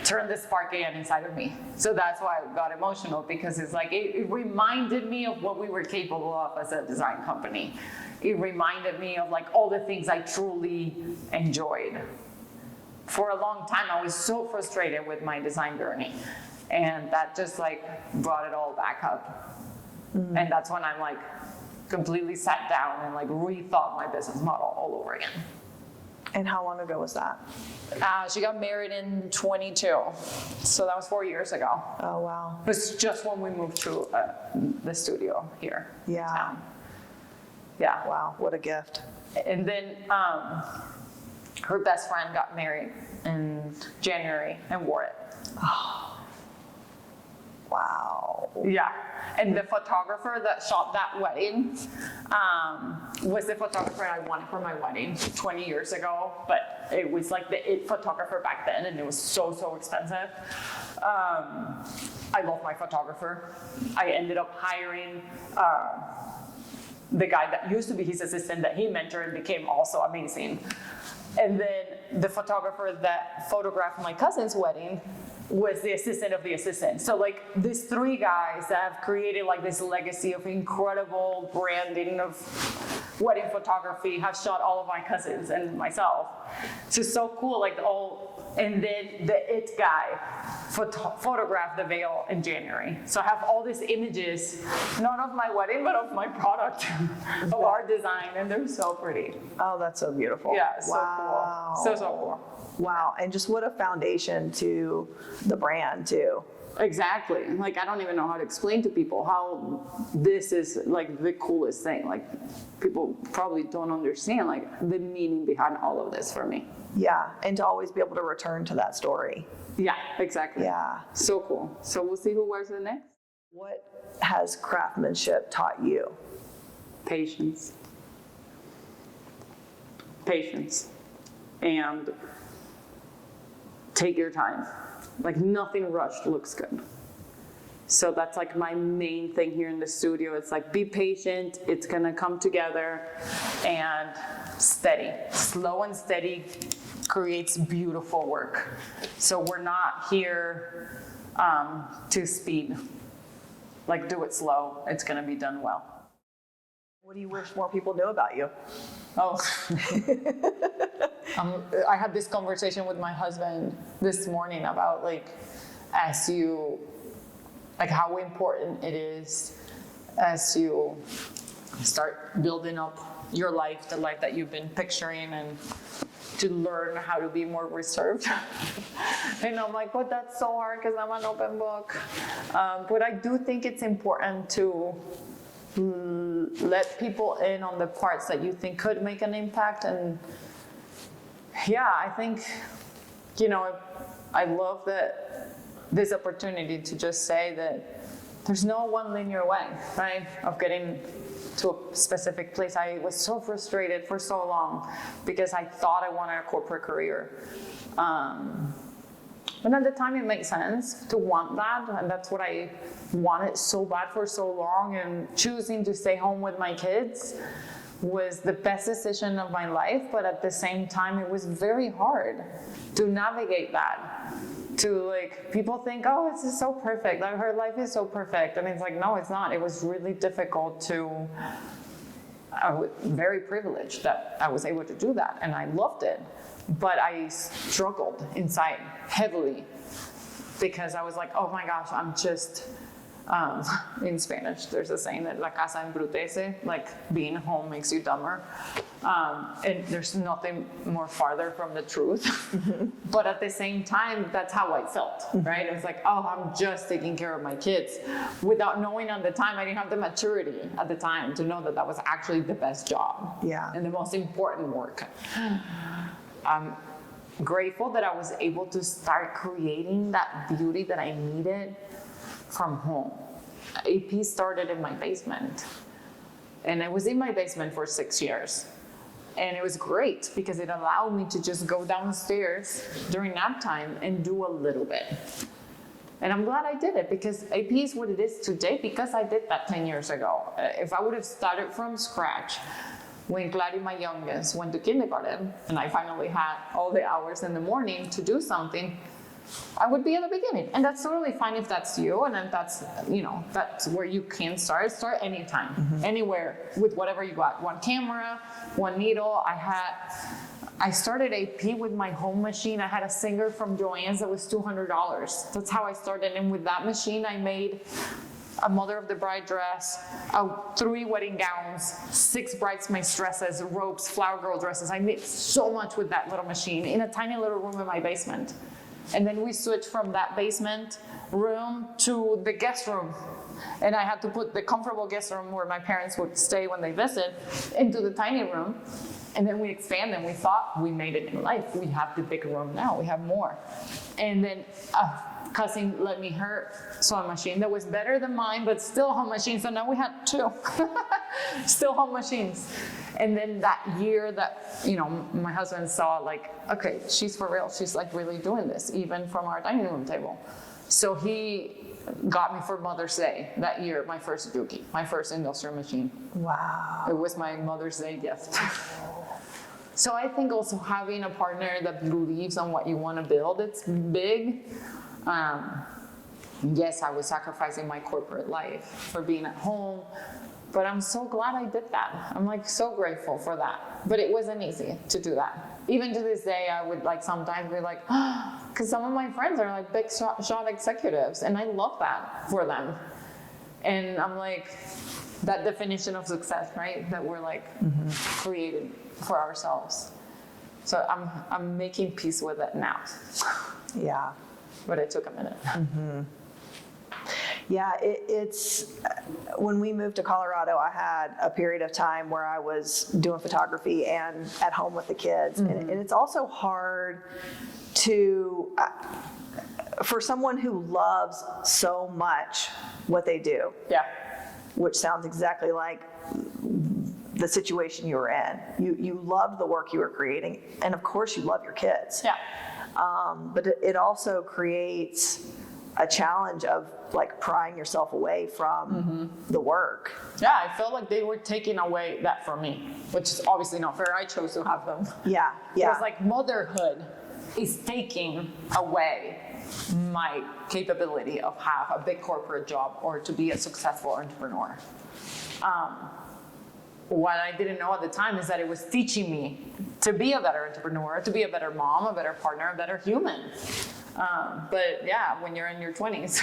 turned the spark again inside of me. So that's why I got emotional, because it's like, it reminded me of what we were capable of as a design company. It reminded me of like all the things I truly enjoyed. For a long time, I was so frustrated with my design journey. And that just like brought it all back up. Mm-hmm. And that's when I'm like completely sat down and like rethought my business model all over again. and how long ago was that? She got married in 22, so that was 4 years ago. Oh, wow. It was just when we moved to the studio here in Yeah. town. Yeah. Wow, what a gift. And then her best friend got married in January and wore it. Wow. Yeah. And the photographer that shot that wedding was the photographer I wanted for my wedding 20 years ago, but it was like the it photographer back then, and it was so expensive. I love my photographer. I ended up hiring the guy that used to be his assistant that he mentored and became also amazing. And then the photographer that photographed my cousin's wedding was the assistant of the assistant. So like these three guys that have created like this legacy of incredible branding of wedding photography have shot all of my cousins and myself. So it's so cool, like and then the it guy photographed the veil in January. So I have all these images, not of my wedding, but of my product, of our design, and they're so pretty. Oh, that's so beautiful. Yeah, so Wow. cool. So cool. Wow, and just what a foundation to the brand too. Exactly. Like, I don't even know how to explain to people how this is like the coolest thing. Like, people probably don't understand like the meaning behind all of this for me. Yeah, and to always be able to return to that story. Yeah, exactly. Yeah. So cool. So we'll see who wears it next. What has craftsmanship taught you? Patience. Patience. And take your time. Like, nothing rushed looks good. So that's like my main thing here in the studio. It's like, be patient, it's gonna come together, and steady. Slow and steady creates beautiful work. So we're not here to speed. Like, do it slow, it's gonna be done well. What do you wish more people knew about you? Oh, I had this conversation with my husband this morning about like how important it is as you start building up your life, the life that you've been picturing, and to learn how to be more reserved. And I'm like, but that's so hard because I'm an open book. But I do think it's important to let people in on the parts that you think could make an impact. And yeah, I think, I love that this opportunity to just say that there's no one linear way, right, of getting to a specific place. I was so frustrated for so long because I thought I wanted a corporate career. But at the time it made sense to want that, and that's what I wanted so bad for so long, and choosing to stay home with my kids was the best decision of my life, but at the same time it was very hard to navigate that. To like, people think, oh, this is so perfect, like her life is so perfect, and it's like, no, it's not. It was really difficult I was very privileged that I was able to do that, and I loved it. But I struggled inside heavily because I was like, oh my gosh, In Spanish, there's a saying that la casa embrutece, like being home makes you dumber. And there's nothing more farther from the truth. But at the same time, that's how I felt, right? It's like, oh, I'm just taking care of my kids. Without knowing at the time, I didn't have the maturity at the time to know that that was actually the best job. Yeah. And the most important work. I'm grateful that I was able to start creating that beauty that I needed from home. AP started in my basement, and I was in my basement for 6 years, and it was great because it allowed me to just go downstairs during nap time and do a little bit. And I'm glad I did it, because AP is what it is today because I did that 10 years ago. If I would have started from scratch when Clary, my youngest, went to kindergarten, and I finally had all the hours in the morning to do something, I would be at the beginning. And that's totally fine if that's you, and then that's, that's where you can start. Start anytime, anywhere, with whatever you got. One camera, one needle. I started AP with my home machine. I had a Singer from Joann's that was $200. That's how I started. And with that machine, I made a mother of the bride dress, 3 wedding gowns, 6 bridesmaids dresses, ropes, flower girl dresses. I made so much with that little machine in a tiny little room in my basement. And then we switched from that basement room to the guest room. And I had to put the comfortable guest room where my parents would stay when they visit into the tiny room. And then we expanded, and we thought we made it in life. We have the big room now, we have more. And then cousin lent me her sewing machine that was better than mine, but still home machine. So now we had 2, still home machines. And then that year that, my husband saw, like, okay, she's for real. She's like really doing this, even from our dining room table. So he got me for Mother's Day that year, my first Juki, my first industrial machine. Wow. It was my Mother's Day gift. So I think also having a partner that believes on what you want to build, it's big. Yes, I was sacrificing my corporate life for being at home, but I'm so glad I did that. I'm like so grateful for that. But it wasn't easy to do that. Even to this day, I would like sometimes be like, because some of my friends are like big shot executives, and I love that for them. And I'm like, that definition of success, right? That we're like created for ourselves. So I'm making peace with it now. Yeah. But it took a minute. Yeah, it's when we moved to Colorado, I had a period of time where I was doing photography and at home with the kids. And it's also hard to, for someone who loves so much what they do. Yeah. Which sounds exactly like the situation you were in. You loved the work you were creating, and of course you love your kids. Yeah. But it also creates a challenge of like prying yourself away from the work. Yeah, I felt like they were taking away that from me, which is obviously not fair. I chose to have them. Yeah, yeah. It's like motherhood is taking away my capability of have a big corporate job or to be a successful entrepreneur. What I didn't know at the time is that it was teaching me to be a better entrepreneur, to be a better mom, a better partner, a better human. But yeah, when you're in your 20s,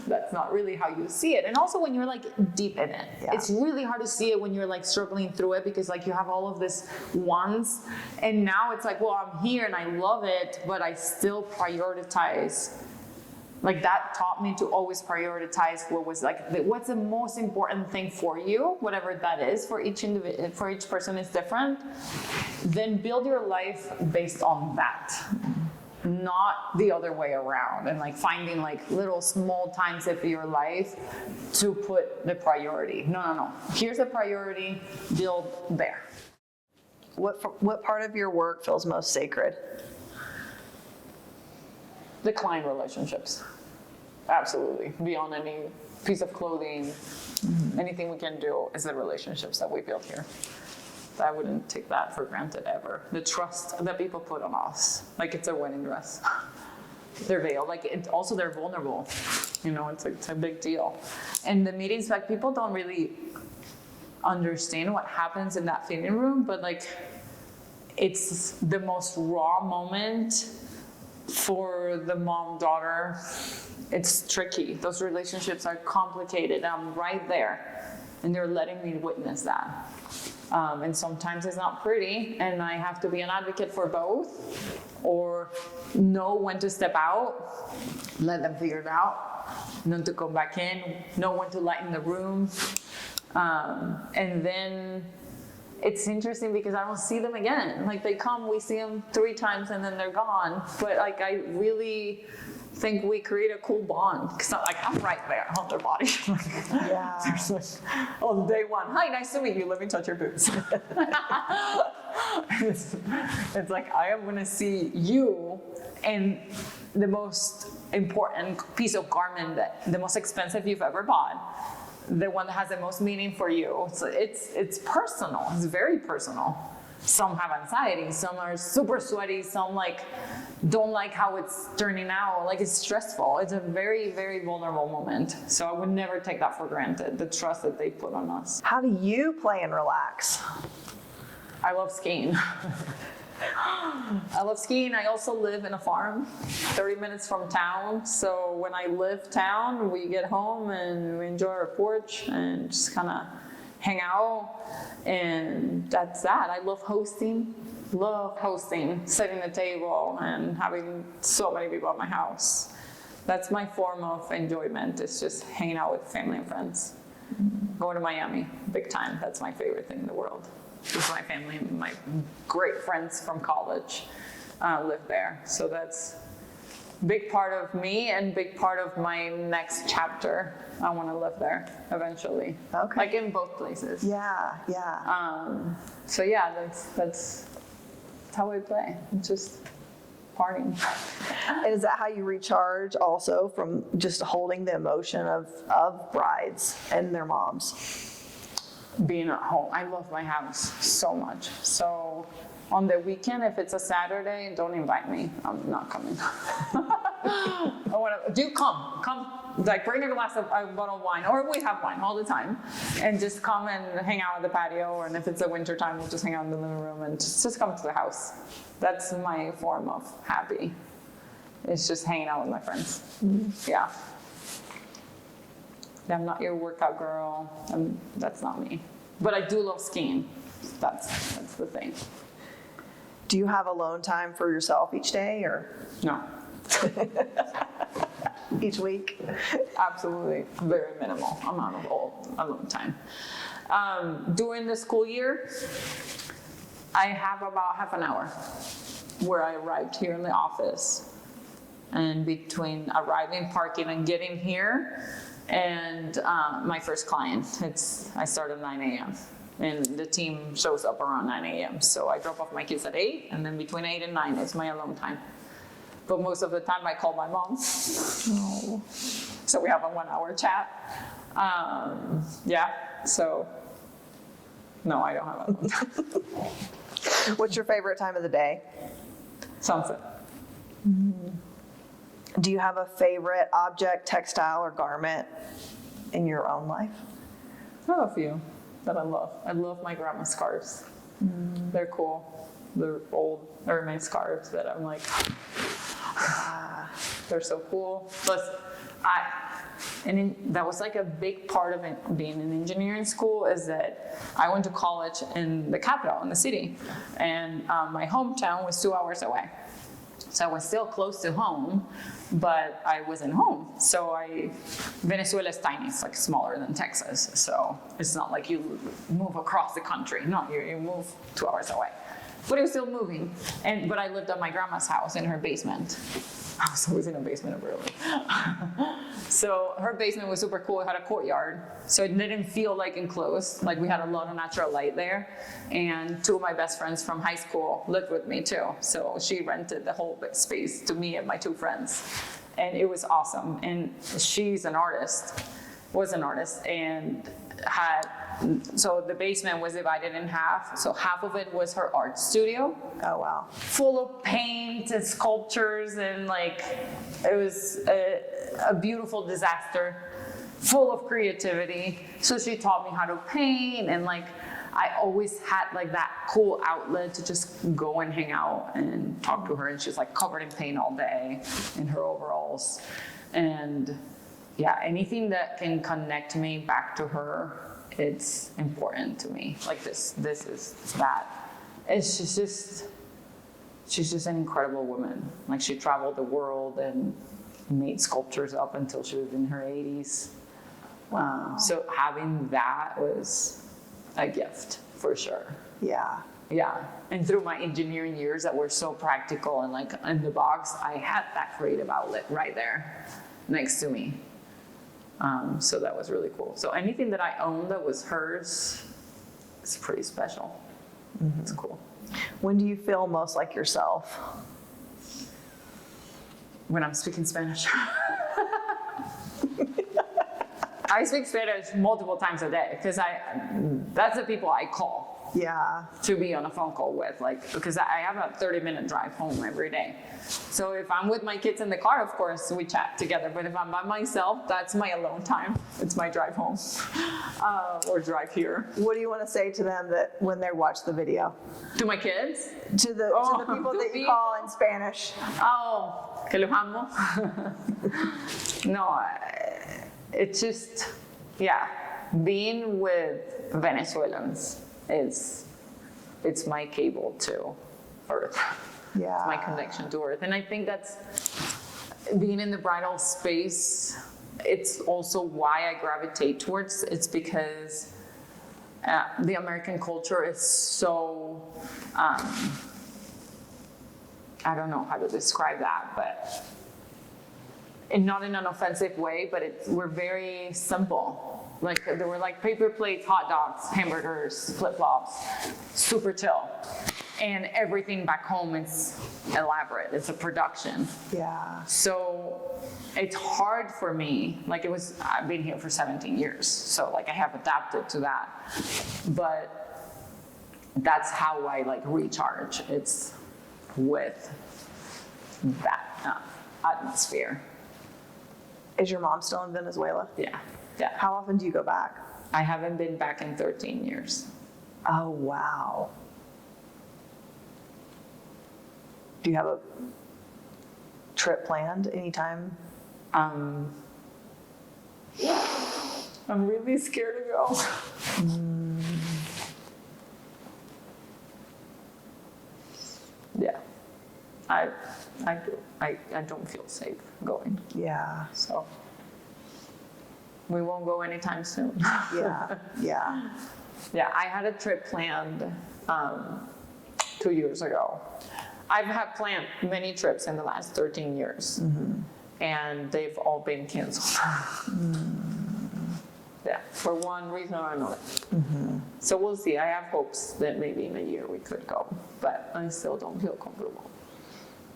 that's not really how you see it. And also when you're like deep in it, it's really hard to see it when you're like struggling through it, because like you have all of this wants, and now it's like, well, I'm here and I love it, but I still prioritize. Like that taught me to always prioritize what was like, what's the most important thing for you, whatever that is. For each individual, for each person is different. Then build your life based on that, not the other way around. And like finding like little small times of your life to put the priority. No. Here's the priority. Build there. What part of your work feels most sacred? The client relationships. Absolutely. Beyond any piece of clothing, anything we can do is the relationships that we build here. I wouldn't take that for granted ever. The trust that people put on us, like it's a wedding dress. They're veiled, like also they're vulnerable. It's a big deal. And the meetings, like people don't really understand what happens in that fitting room, but like it's the most raw moment for the mom-daughter, it's tricky. Those relationships are complicated. I'm right there, and they're letting me witness that. And sometimes it's not pretty, and I have to be an advocate for both, or know when to step out, let them figure it out, know to come back in, know when to lighten the room. And then it's interesting because I don't see them again. Like they come, we see them 3 times, and then they're gone. But like I really think we create a cool bond because I'm right there on their body. Yeah. On day 1, hi, nice to meet you. Let me touch your boobs. It's like I am gonna see you in the most important piece of garment, the most expensive you've ever bought, the one that has the most meaning for you. So it's personal. It's very personal. Some have anxiety. Some are super sweaty. Some don't like how it's turning out. Like it's stressful. It's a very, very vulnerable moment. So I would never take that for granted, the trust that they put on us. How do you play and relax? I love skiing. I love skiing. I also live in a farm 30 minutes from town. So when I leave town, we get home and we enjoy our porch and just kind of hang out. And that's that. I love hosting, setting the table and having so many people at my house. That's my form of enjoyment. It's just hanging out with family and friends. Going to Miami, big time. That's my favorite thing in the world. With my family, my great friends from college live there. So that's a big part of me and big part of my next chapter. I want to live there eventually. Okay. Like in both places. Yeah. So yeah, that's how I play. Just partying. And is that how you recharge also from just holding the emotion of brides and their moms? Being at home. I love my house so much. So on the weekend, if it's a Saturday, don't invite me. I'm not coming. Come. Like bring a bottle of wine, or we have wine all the time, and just come and hang out at the patio. And if it's a winter time, we'll just hang out in the living room and just come to the house. That's my form of happy. It's just hanging out with my friends. Mm-hmm. Yeah. I'm not your workout girl. That's not me. But I do love skiing. That's the thing. Do you have alone time for yourself each day or No. each week? Absolutely. Very minimal amount of alone time. During the school year, I have about half an hour where I arrived here in the office. And between arriving, parking, and getting here, and my first client, I start at 9 a.m. and the team shows up around 9 a.m. So I drop off my kids at 8, and then between 8 and 9 is my alone time. But most of the time I call my mom. Oh. So we have a 1-hour chat. So no, I don't have alone time. What's your favorite time of the day? Sunset. Do you have a favorite object, textile, or garment in your own life? I have a few that I love. I love my grandma's scarves. They're cool. They're old Hermes scarves that I'm like, they're so cool. Plus, that was like a big part of it, being in engineering school, is that I went to college in the capital, in the city, and my hometown was 2 hours away. So I was still close to home, but I wasn't home. So Venezuela is tiny, it's like smaller than Texas. So it's not like you move across the country. No, you move 2 hours away. But it was still moving. But I lived at my grandma's house in her basement. I was always in a basement, really. So her basement was super cool. It had a courtyard. So it didn't feel like enclosed. Like we had a lot of natural light there. And 2 of my best friends from high school lived with me too. So she rented the whole space to me and my 2 friends. And it was awesome. And she's was an artist, and so the basement was divided in half. So half of it was her art studio. Oh, wow. Full of paint and sculptures, and it was a beautiful disaster, full of creativity. So she taught me how to paint, and I always had like that cool outlet to just go and hang out and talk to her. And she's like covered in paint all day in her overalls. And yeah, anything that can connect me back to her, it's important to me. Like this is that. It's she's just an incredible woman. Like she traveled the world and made sculptures up until she was in her 80s. Wow. So having that was a gift for sure. Yeah. Yeah. And through my engineering years that were so practical and like in the box, I had that creative outlet right there next to me. So that was really cool. So anything that I owned that was hers is pretty special. Mm-hmm. It's cool. When do you feel most like yourself? When I'm speaking Spanish. I speak Spanish multiple times a day because that's the people I call. Yeah. To be on a phone call with, like, because I have a 30-minute drive home every day. So if I'm with my kids in the car, of course, we chat together. But if I'm by myself, that's my alone time. It's my drive home or drive here. What do you want to say to them that when they watch the video? To my kids? To the people that you call in Spanish. Oh, que los amo. No, it's just, yeah, being with Venezuelans. It's my cable to Earth. Yeah. It's my connection to Earth. And I think that's being in the bridal space, it's also why I gravitate towards it's because the American culture is so, I don't know how to describe that, but not in an offensive way, but we're very simple. Like there were like paper plates, hot dogs, hamburgers, flip-flops, super chill. And everything back home is elaborate. It's a production. Yeah. So it's hard for me. Like I've been here for 17 years. So like I have adapted to that. But that's how I like recharge. It's with that atmosphere. Is your mom still in Venezuela? Yeah. Yeah. How often do you go back? I haven't been back in 13 years. Oh, wow. Do you have a trip planned anytime? I'm really scared to go. Yeah. I don't feel safe going. Yeah. So we won't go anytime soon. Yeah. Yeah. Yeah, I had a trip planned 2 years ago. I've had planned many trips in the last 13 years, and they've all been canceled. Yeah, for one reason or another. So we'll see. I have hopes that maybe in a year we could go, but I still don't feel comfortable.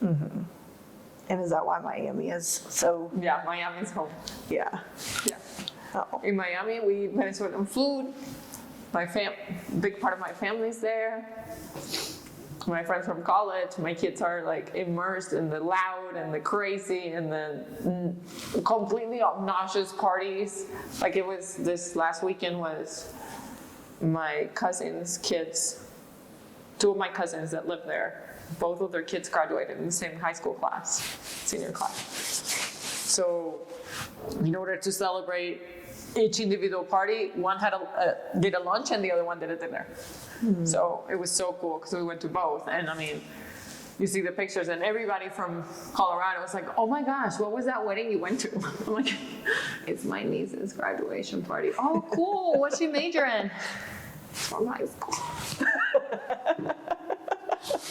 And is that why Miami is so? Yeah, Miami's home. Yeah. Yeah. Oh. In Miami, we eat Venezuelan food. Big part of my family's there. My friends from college, my kids are like immersed in the loud and the crazy and the completely obnoxious parties. Like it was this last weekend was my cousin's kids, two of my cousins that live there, both of their kids graduated in the same high school class, senior class. So in order to celebrate each individual party, one did a lunch and the other one did a dinner. So it was so cool because we went to both. And I mean, you see the pictures and everybody from Colorado was like, oh my gosh, what was that wedding you went to? I'm like, it's my niece's graduation party. Oh, cool. What's she major in? From high school.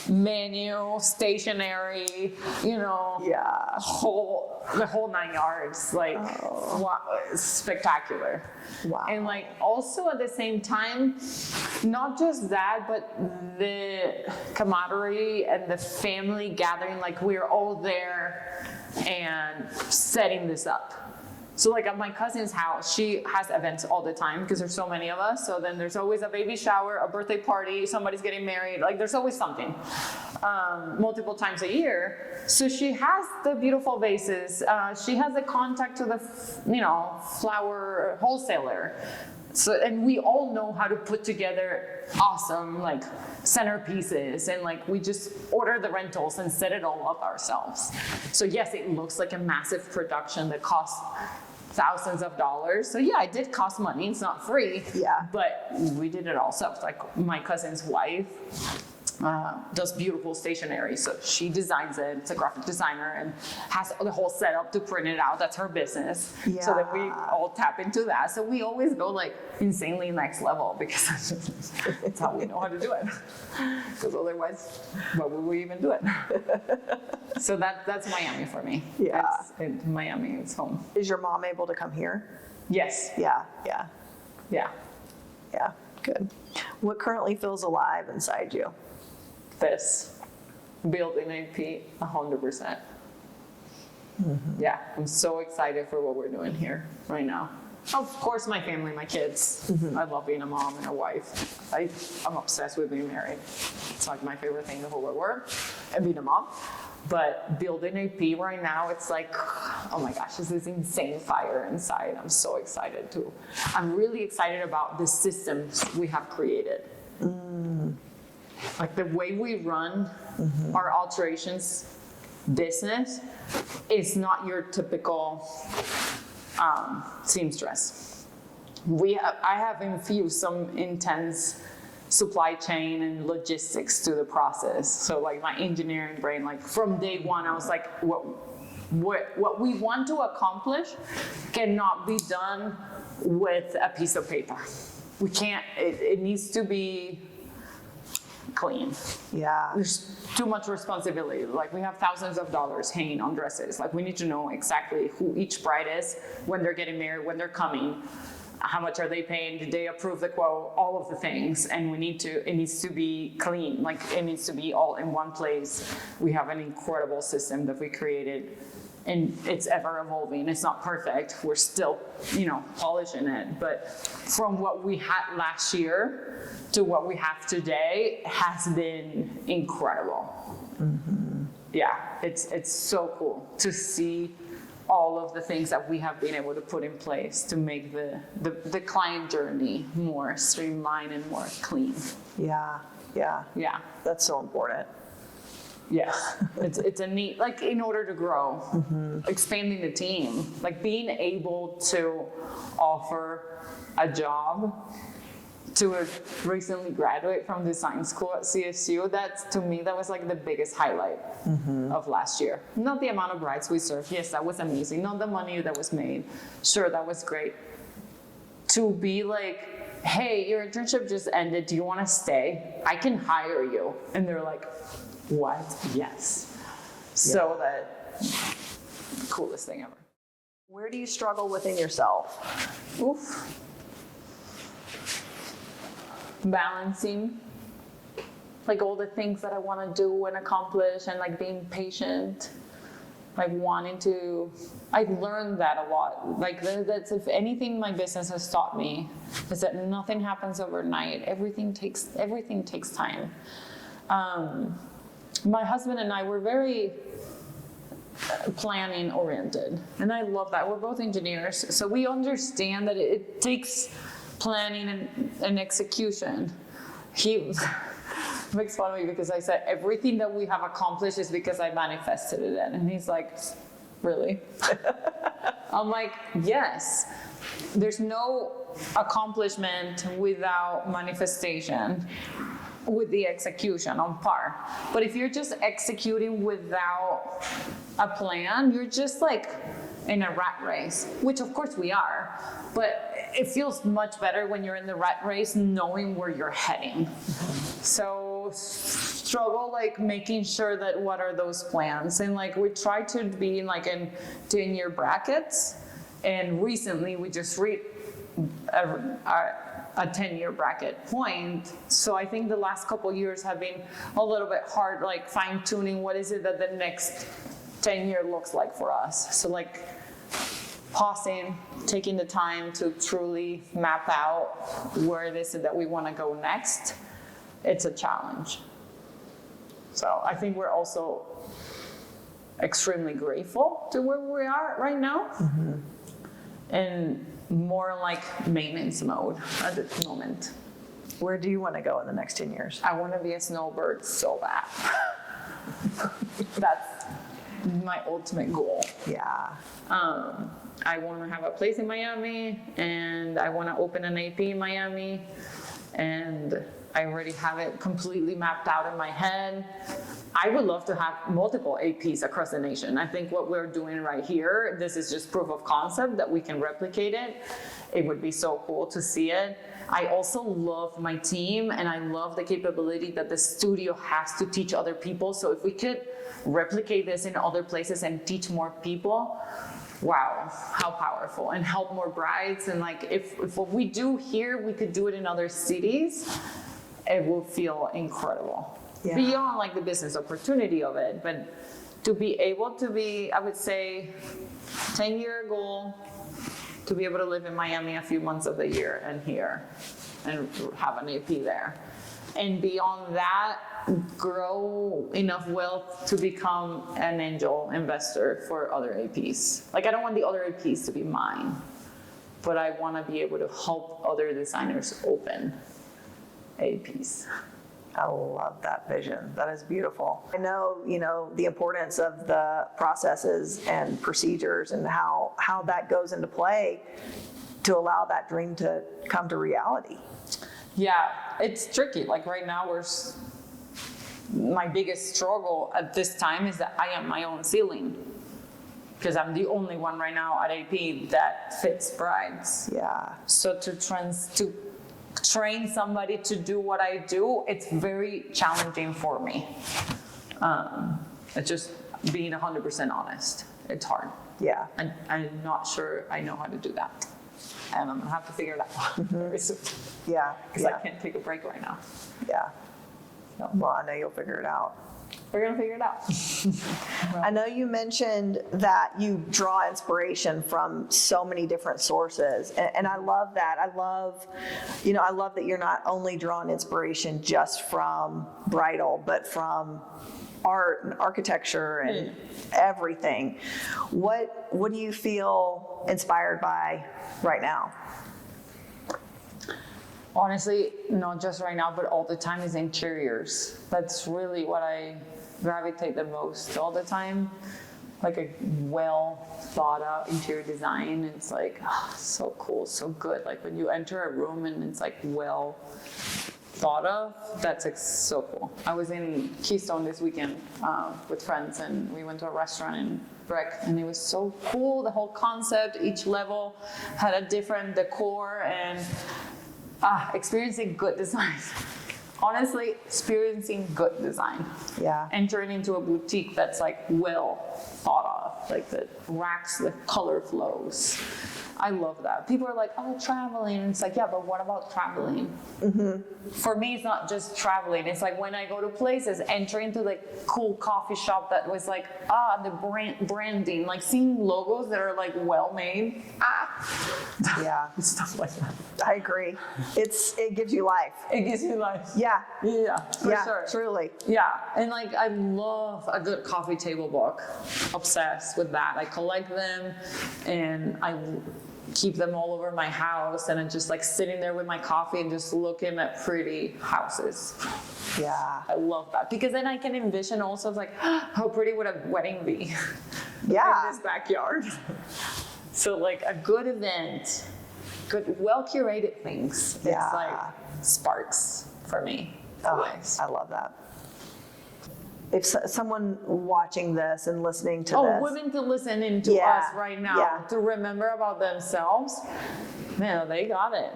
Menu, stationery, Yeah. the whole 9 yards, like spectacular. Wow. And like also at the same time, not just that, but the camaraderie and the family gathering, like we're all there and setting this up. So like at my cousin's house, she has events all the time because there's so many of us. So then there's always a baby shower, a birthday party, somebody's getting married. Like there's always something multiple times a year. So she has the beautiful vases. She has the contact to the, flower wholesaler. So, and we all know how to put together awesome like centerpieces, and like we just order the rentals and set it all up ourselves. So yes, it looks like a massive production that costs thousands of dollars. So yeah, it did cost money. It's not free. Yeah. But we did it ourselves. Like my cousin's wife does beautiful stationery. So she designs it. It's a graphic designer and has the whole setup to print it out. That's her business. Yeah. So that we all tap into that. So we always go like insanely next level because it's how we know how to do it. Because otherwise, what would we even do it? So that's Miami for me. Yeah. Miami is home. Is your mom able to come here? Yes. Yeah. Yeah. Good. What currently feels alive inside you? This building AP 100%. Yeah, I'm so excited for what we're doing here right now. Of course, my family, my kids. I love being a mom and a wife. I'm obsessed with being married. It's like my favorite thing in the whole wide world, and being a mom. But building AP right now, it's like, oh my gosh, this is insane fire inside. I'm so excited too. I'm really excited about the systems we have created. Like the way we run our alterations business is not your typical seamstress. I have infused some intense supply chain and logistics to the process. So like my engineering brain, like from day one, I was like, what we want to accomplish cannot be done with a piece of paper. We can't, it needs to be clean. Yeah. There's too much responsibility. Like we have thousands of dollars hanging on dresses. Like we need to know exactly who each bride is, when they're getting married, when they're coming, how much are they paying, did they approve the quote, all of the things. And it needs to be clean. Like it needs to be all in one place. We have an incredible system that we created, and it's ever evolving. It's not perfect. We're still, polishing it. But from what we had last year to what we have today has been incredible. Yeah, it's so cool to see all of the things that we have been able to put in place to make the client journey more streamlined and more clean. Yeah. That's so important. Yeah, it's a neat, like in order to grow, expanding the team, like being able to offer a job to a recently graduate from design school at CSU, to me, that was like the biggest highlight of last year. Not the amount of brides we served, yes, that was amazing. Not the money that was made, sure, that was great. To be like, hey, your internship just ended, do you want to stay? I can hire you. And they're like, what? Yes. So that, coolest thing ever. Where do you struggle within yourself? Oof. Balancing, like all the things that I want to do and accomplish, and like being patient, like wanting to, I've learned that a lot. Like that's, if anything my business has taught me, is that nothing happens overnight. Everything takes time. My husband and I were very planning oriented, and I love that. We're both engineers, so we understand that it takes planning and execution. He makes fun of me because I said everything that we have accomplished is because I manifested it in, and he's like, really? I'm like, yes. There's no accomplishment without manifestation, with the execution on par. But if you're just executing without a plan, you're just like in a rat race, which of course we are, but it feels much better when you're in the rat race knowing where you're heading. So struggle like making sure that what are those plans, and like we try to be like in 10-year brackets, and recently we just read a 10-year bracket point. So I think the last couple years have been a little bit hard, like fine-tuning what is it that the next 10-year looks like for us. So like pausing, taking the time to truly map out where it is that we want to go next, it's a challenge. So I think we're also extremely grateful to where we are right now. And more like maintenance mode at the moment. Where do you want to go in the next 10 years? I want to be a snowbird so bad. That's my ultimate goal. Yeah. I want to have a place in Miami, and I want to open an AP in Miami, and I already have it completely mapped out in my head. I would love to have multiple APs across the nation. I think what we're doing right here, this is just proof of concept that we can replicate it. It would be so cool to see it. I also love my team, and I love the capability that the studio has to teach other people. So if we could replicate this in other places and teach more people, wow, how powerful, and help more brides. And like, if what we do here, we could do it in other cities, it will feel incredible. Yeah. Beyond like the business opportunity of it, but to be able to be, I would say, 10-year goal, to be able to live in Miami a few months of the year and here, and have an AP there. And beyond that, grow enough wealth to become an angel investor for other APs. Like, I don't want the other APs to be mine, but I want to be able to help other designers open APs. I love that vision. That is beautiful. I know, the importance of the processes and procedures and how that goes into play to allow that dream to come to reality. Yeah, it's tricky. Like right now, my biggest struggle at this time is that I am my own ceiling, because I'm the only one right now at AP that fits brides. Yeah. So to train somebody to do what I do, it's very challenging for me. It's just being 100% honest. It's hard. Yeah. And I'm not sure I know how to do that. And I'm gonna have to figure it out very soon. Yeah. Because I can't take a break right now. Yeah. No. Well, I know you'll figure it out. We're gonna figure it out. I know you mentioned that you draw inspiration from so many different sources, and I love that. I love that you're not only drawing inspiration just from bridal, but from art and architecture and everything. What do you feel inspired by right now? Honestly, not just right now, but all the time, is interiors. That's really what I gravitate the most all the time. Like a well thought out interior design. It's like, so cool, so good. Like when you enter a room and it's like well thought of, that's like so cool. I was in Keystone this weekend with friends, and we went to a restaurant in Breck, and it was so cool. The whole concept, each level had a different decor, and experiencing good design. Honestly, experiencing good design. Yeah. Entering into a boutique that's like well thought of, like the racks, the color flows. I love that. People are like, oh, traveling. And it's like, yeah, but what about traveling? Mm-hmm. For me, it's not just traveling. It's like when I go to places, entering into like cool coffee shop that was like, the branding, like seeing logos that are like well made. Yeah. Stuff like that. I agree. It gives you life. It gives you life. Yeah. Yeah, for sure. Truly. Yeah, and like I love a good coffee table book. Obsessed with that. I collect them, and I keep them all over my house, and I'm just like sitting there with my coffee and just looking at pretty houses. Yeah. I love that, because then I can envision also like, how pretty would a wedding be Yeah. in this backyard. So like a good event, good well curated things. Yeah. It's like sparks for me. Always. I love that. If someone watching this and listening to this. Women to listen into Yeah. us right now, Yeah. to remember about themselves, man, they got it.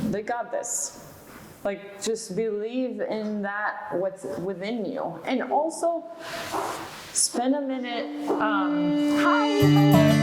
They got this. Like, just believe in that, what's within you. And also, spend a minute, hi.